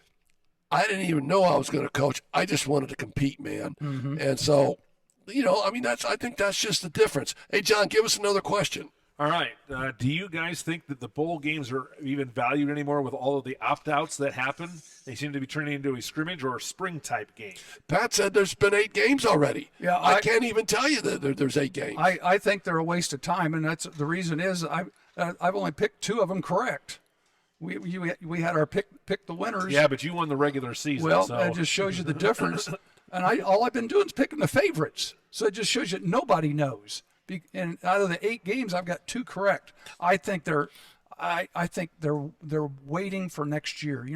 I didn't even know I was going to coach. I just wanted to compete, man. Mm-hmm. And so, I think that's just the difference. Hey, John, give us another question. All right. Do you guys think that the bowl games are even valued anymore with all of the opt-outs that happen? They seem to be turning into a scrimmage or a spring-type game. Pat said there's been 8 games already. Yeah, I can't even tell you that there's 8 games. I think they're a waste of time, and that's the reason is I've only picked 2 of them correct. We had our pick the winners. Yeah, but you won the regular season. Well, so. That just shows you the difference. And all I've been doing is picking the favorites. So it just shows you nobody knows. And out of the 8 games, I've got 2 correct. I think they're waiting for next year.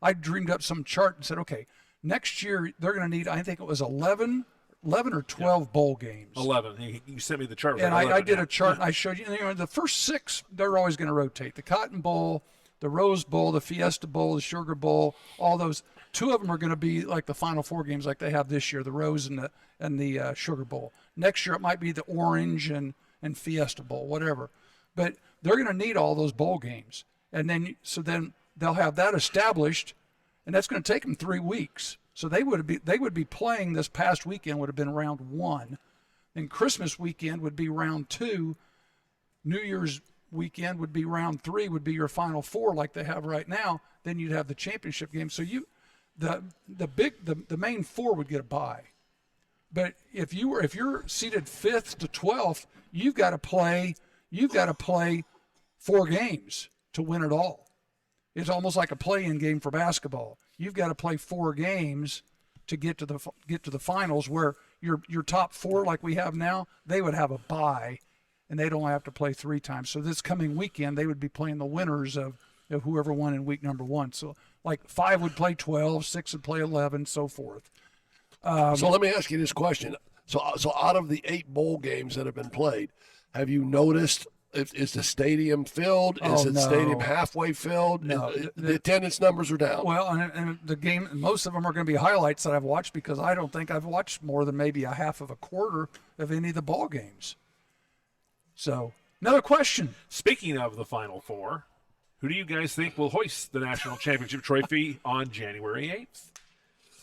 I dreamed up some chart and said, okay, next year they're going to need. I think it was 11 or 12 bowl games. 11. You sent me the chart. And I did a chart and I showed you. The first 6 they're always going to rotate. The Cotton Bowl, the Rose Bowl, the Fiesta Bowl, the Sugar Bowl, all those. 2 of them are going to be like the Final 4 games like they have this year, the Rose and the Sugar Bowl. Next year it might be the Orange and Fiesta Bowl, whatever. But they're going to need all those bowl games. And then they'll have that established, and that's going to take them 3 weeks. So they would be playing this past weekend would have been round 1. Then Christmas weekend would be round 2. New Year's weekend would be round 3, would be your Final 4 like they have right now. Then you'd have the championship game. So the main 4 would get a bye. But if you're seeded 5th to 12th, you've got to play 4 games to win it all. It's almost like a play-in game for basketball. You've got to play 4 games to get to the finals, where your top 4 like we have now, they would have a bye, and they'd only have to play 3 times. So this coming weekend, they would be playing the winners of whoever won in week number 1. So like 5 would play 12, 6 would play 11, so forth. So let me ask you this question. So out of the 8 bowl games that have been played, have you noticed, is the stadium filled? Is the stadium halfway filled? No. The attendance numbers are down. Well, and the game, most of them are going to be highlights that I've watched, because I don't think I've watched more than maybe a half of a quarter of any of the ball games. So, another question. Speaking of the Final Four, who do you guys think will hoist the national championship trophy on January 8th?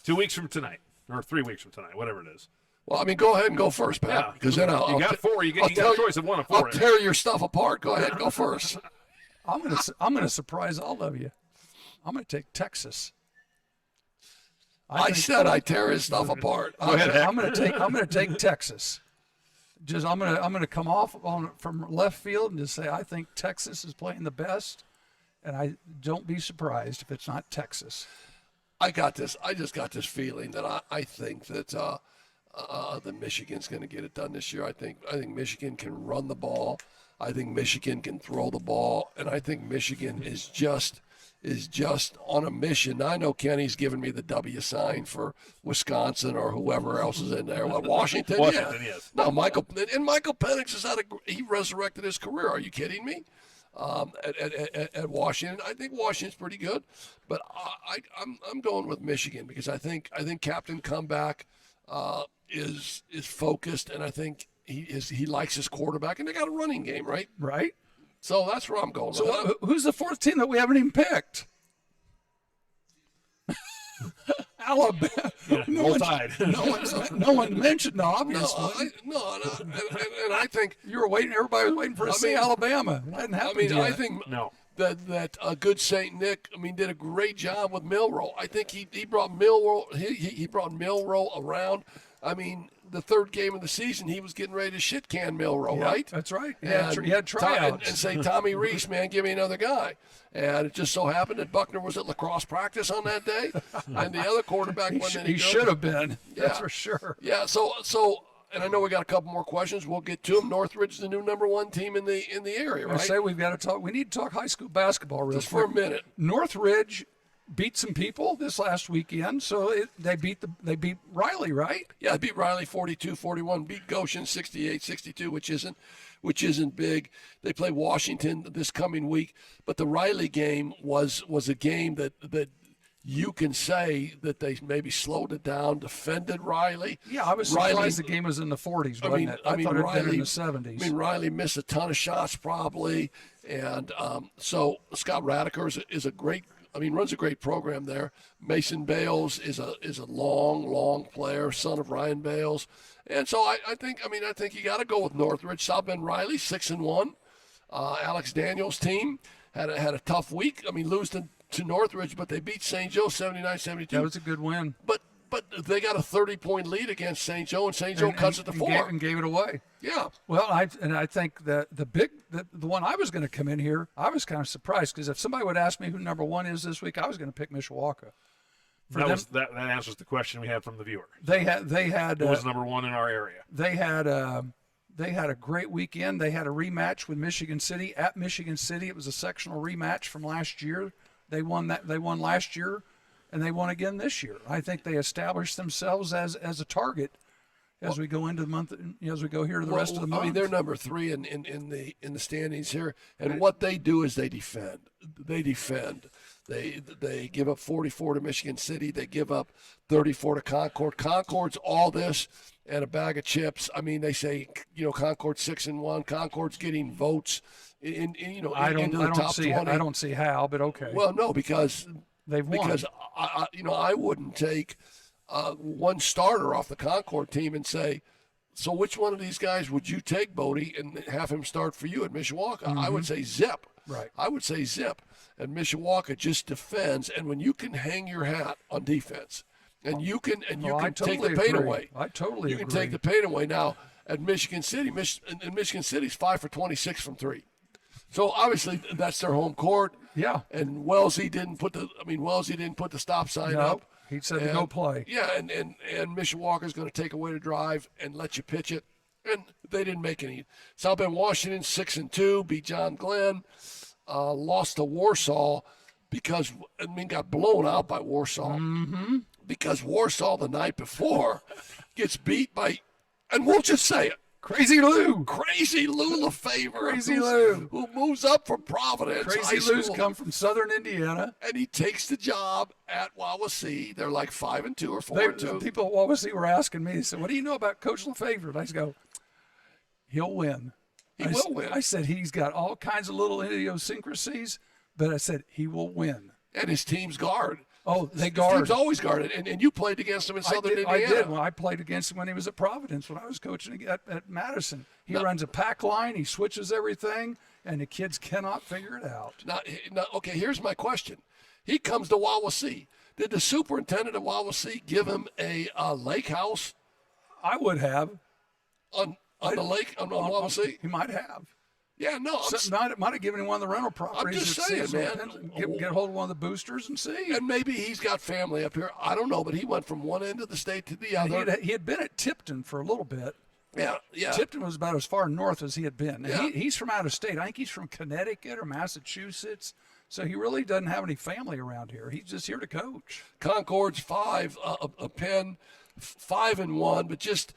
2 weeks from tonight, or 3 weeks from tonight, whatever it is. Well, I mean, go ahead and go first, Pat. Yeah, because then you got 4. You got a choice of 1 of 4. I'll tear your stuff apart. Go ahead, go first. I'm gonna surprise all of you. I'm gonna take Texas. I said I'd tear his stuff apart. I'm gonna take Texas. I'm gonna come off from left field and just say I think Texas is playing the best, and I don't be surprised if it's not Texas. I just got this feeling that I think that Michigan's going to get it done this year. I think Michigan can run the ball. I think Michigan can throw the ball, and I think Michigan is just on a mission. Now, I know Kenny's giving me the W sign for Wisconsin or whoever else is in there. Well, Washington, yes. No, Michael Penix he resurrected his career. Are you kidding me? At Washington, I think Washington's pretty good, but I'm going with Michigan because I think Captain Comeback is focused, and I think he likes his quarterback, and they got a running game, right? Right. So that's where I'm going. So who's the 4th team that we haven't even picked? Alabama. Yeah, no one mentioned the obvious one. And I think you were waiting. Everybody was waiting for Alabama. It hadn't happened yet. I think that good Saint Nick, did a great job with Milroe. I think he brought Milroe. He brought Milroe around. The 3rd game of the season, he was getting ready to shit can Milroe, right? That's right. He had tryouts. And say, Tommy Reese, man, give me another guy. And it just so happened that Buckner was at lacrosse practice on that day, and the other quarterback wasn't any good. He should have been. That's for sure. Yeah. So, and I know we got a couple more questions. We'll get to them. Northridge is the new number 1 team in the area, right? I say we've got to talk. We need to talk high school basketball real just quick. for a minute. Northridge beat some people this last weekend, so they beat Riley, right? Yeah, they beat Riley 42-41, beat Goshen 68-62, which isn't big. They play Washington this coming week, but the Riley game was a game that you can say that they maybe slowed it down, defended Riley. Yeah, I was surprised the game was in the 40s, wasn't it? I thought it had been in the 70s. Riley missed a ton of shots probably, and so Scott Radiker is a great. Runs a great program there. Mason Bales is a long player, son of Ryan Bales, and so I think you got to go with Northridge. South Bend Riley 6-1. Alex Daniels' team had a tough week. Lose to Northridge, but they beat St. Joe 79-72. That was a good win. But they got a 30-point lead against St. Joe, and St. Joe cuts it to 4 and gave it away. Yeah. Well, I think that the one I was going to come in here, I was kind of surprised because if somebody would ask me who number 1 is this week, I was going to pick Mishawaka. That answers the question we had from the viewer. They had who was number 1 in our area. They had a great weekend. They had a rematch with Michigan City at Michigan City. It was a sectional rematch from last year. They won last year, and they won again this year. I think they established themselves as a target as we go into the month, as we go here to the rest of the month. They're number 3 in the standings here, and what they do is they defend. They give up 44 to Michigan City. They give up 34 to Concord. Concord's all this and a bag of chips. They say Concord's 6-1. Concord's getting votes into the top 20. I don't see how, but okay. Well, no, because they've won. Because I wouldn't take one starter off the Concord team and say, so which one of these guys would you take, Bodie, and have him start for you at Mishawaka? Mm-hmm. I would say Zip. Right. I would say Zip. And Mishawaka just defends. And when you can hang your hat on defense, and you can take the pain away. I totally agree. You can take the pain away. Now, at Michigan City, Michigan City's 5 for 26 from 3. So obviously that's their home court. Yeah. And Wellesley didn't put the stop sign up. He said to go play. Yeah, and Mishawaka's going to take away the drive and let you pitch it. And they didn't make any. South Bend, Washington, 6-2, beat John Glenn, lost to Warsaw because, got blown out by Warsaw. Mm-hmm. Because Warsaw the night before gets beat by, and we'll just say it, Crazy Lou. Crazy Lou Lefevre. Crazy Lou. Who moves up from Providence. Crazy Lou's come from southern Indiana. And he takes the job at Wawasee. They're like 5-2 or 4-2. People at Wawasee were asking me, they said, what do you know about Coach Lefevre? And I go, he'll win. He will win. I said, he's got all kinds of little idiosyncrasies, but I said, he will win. And his team's guard. Oh, they His guard. team's always guarded. And you played against him in Southern Indiana. I did. Well, I played against him when he was at Providence, when I was coaching at Madison. He runs a pack line. He switches everything, and the kids cannot figure it out. Now, okay, here's my question. He comes to Wawasee. Did the superintendent of Wawasee give him a lake house I would have. on the lake on Wawasee? He might have. Yeah, no. Might have given him one of the rental properties. just saying, man. Get hold of one of the boosters and see. And maybe he's got family up here. I don't know, but he went from one end of the state to the other. He had been at Tipton for a little bit. Yeah. Tipton was about as far north as he had been. And Yeah. he's from out of state. I think he's from Connecticut or Massachusetts. So he really doesn't have any family around here. He's just here to coach. Concord's 5, a Penn 5-1, but just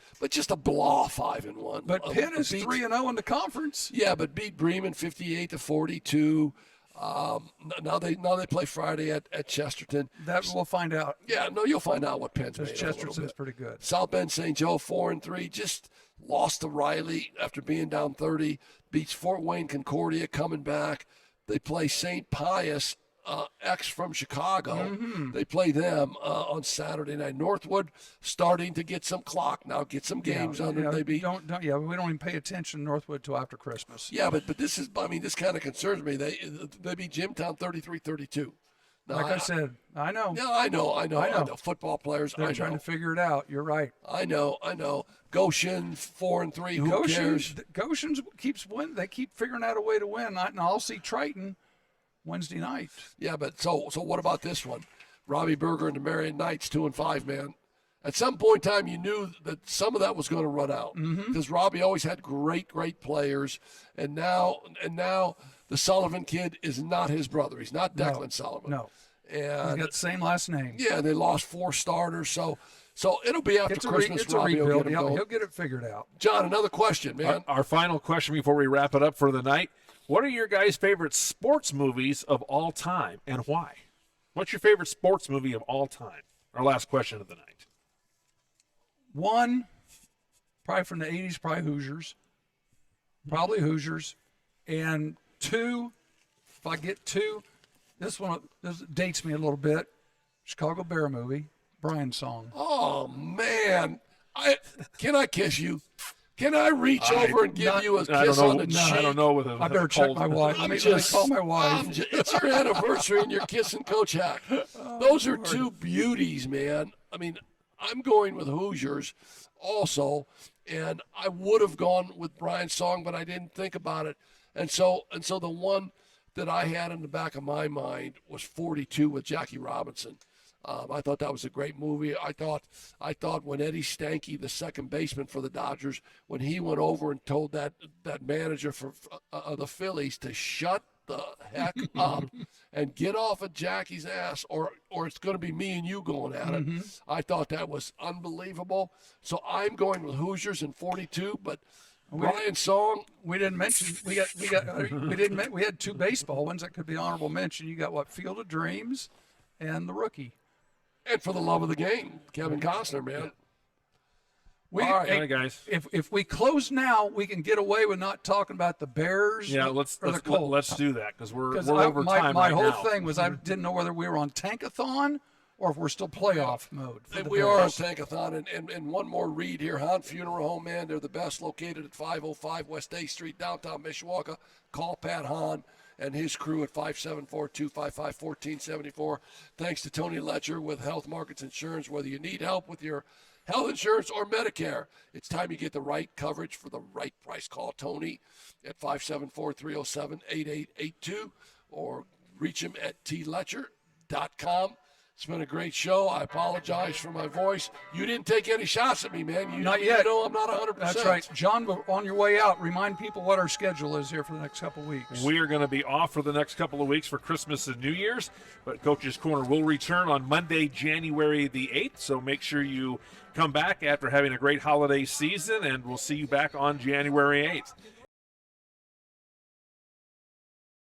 a blah 5-1. But Penn is 3-0 in the conference. Yeah, but beat Bremen 58-42. Now they play Friday at Chesterton. That we'll find out. Yeah, no, you'll find out what Penn's made. Because Chesterton's pretty good. South Bend St. Joe 4-3, just lost to Riley after being down 30. Beats Fort Wayne Concordia coming back. They play St. Pius, ex from Chicago. Mm-hmm. They play them on Saturday night. Northwood starting to get some clock now, get some games under. Yeah, Maybe we don't even pay attention to Northwood till after Christmas. Yeah, but this is, this kind of concerns me. They beat Jimtown 33-32. Now, Like I said, I know. Yeah, I know. Football players, They're trying to figure it out. You're right. I know. Goshen 4-3. Who cares? Goshen keeps winning. They keep figuring out a way to win. And I'll see Triton Wednesday night. Yeah, but so what about this one? Robbie Berger and the Marion Knights 2-5, man. At some point in time, you knew that some of that was going to run out because Robbie always had great players, and now the Sullivan kid is not his brother. He's not Declan Sullivan. No, and he's got the same last name. Yeah, they lost 4 starters, so it'll be after Christmas. It's a Robbie rebuild. will get him going. He'll get it figured out. John, another question, man. Our final question before we wrap it up for the night. What are your guys' favorite sports movies of all time and why? What's your favorite sports movie of all time? Our last question of the night. One, probably from the 80s, probably Hoosiers. And 2, if I get 2, this dates me a little bit. Chicago Bear movie, Brian's song. Oh, man. Can I kiss you? Can I reach over and give you a kiss on the cheek? I don't know. I better check my wife. Let me call my wife. It's your anniversary and you're kissing Coach Hack. Those are 2 beauties, man. I'm going with Hoosiers also, and I would have gone with Brian's song, but I didn't think about it. And so the one that I had in the back of my mind was 42 with Jackie Robinson. I thought that was a great movie. I thought when Eddie Stanky, the second baseman for the Dodgers, when he went over and told that manager for the Phillies to shut the heck up and get off of Jackie's ass, or it's going to be me and you going at it. I thought that was unbelievable. So I'm going with Hoosiers in 42, but Brian's song. We didn't mention we had 2 baseball ones that could be honorable mention. You got Field of Dreams and The Rookie. And For the Love of the Game, Kevin Costner, man. All right, guys. If we close now, we can get away with not talking about the Bears. Yeah, let's do that because we're over time. My whole thing was I didn't know whether we were on tankathon or if we're still playoff mode. We are on tankathon, and one more read here. Hahn Funeral Home, man, they're the best, located at 505 West 8th Street, downtown Mishawaka. Call Pat Hahn and his crew at 574-255-1474. Thanks to Tony Letcher with Health Markets Insurance. Whether you need help with your health insurance or Medicare, it's time you get the right coverage for the right price. Call Tony at 574-307-8882 or reach him at tletcher.com. It's been a great show. I apologize for my voice. You didn't take any shots at me, man. Not yet. You know I'm not 100%. That's right. John, on your way out, remind people what our schedule is here for the next couple of weeks. We are going to be off for the next couple of weeks for Christmas and New Year's, but Coach's Corner will return on Monday, January the 8th, so make sure you come back after having a great holiday season, and we'll see you back on January 8th.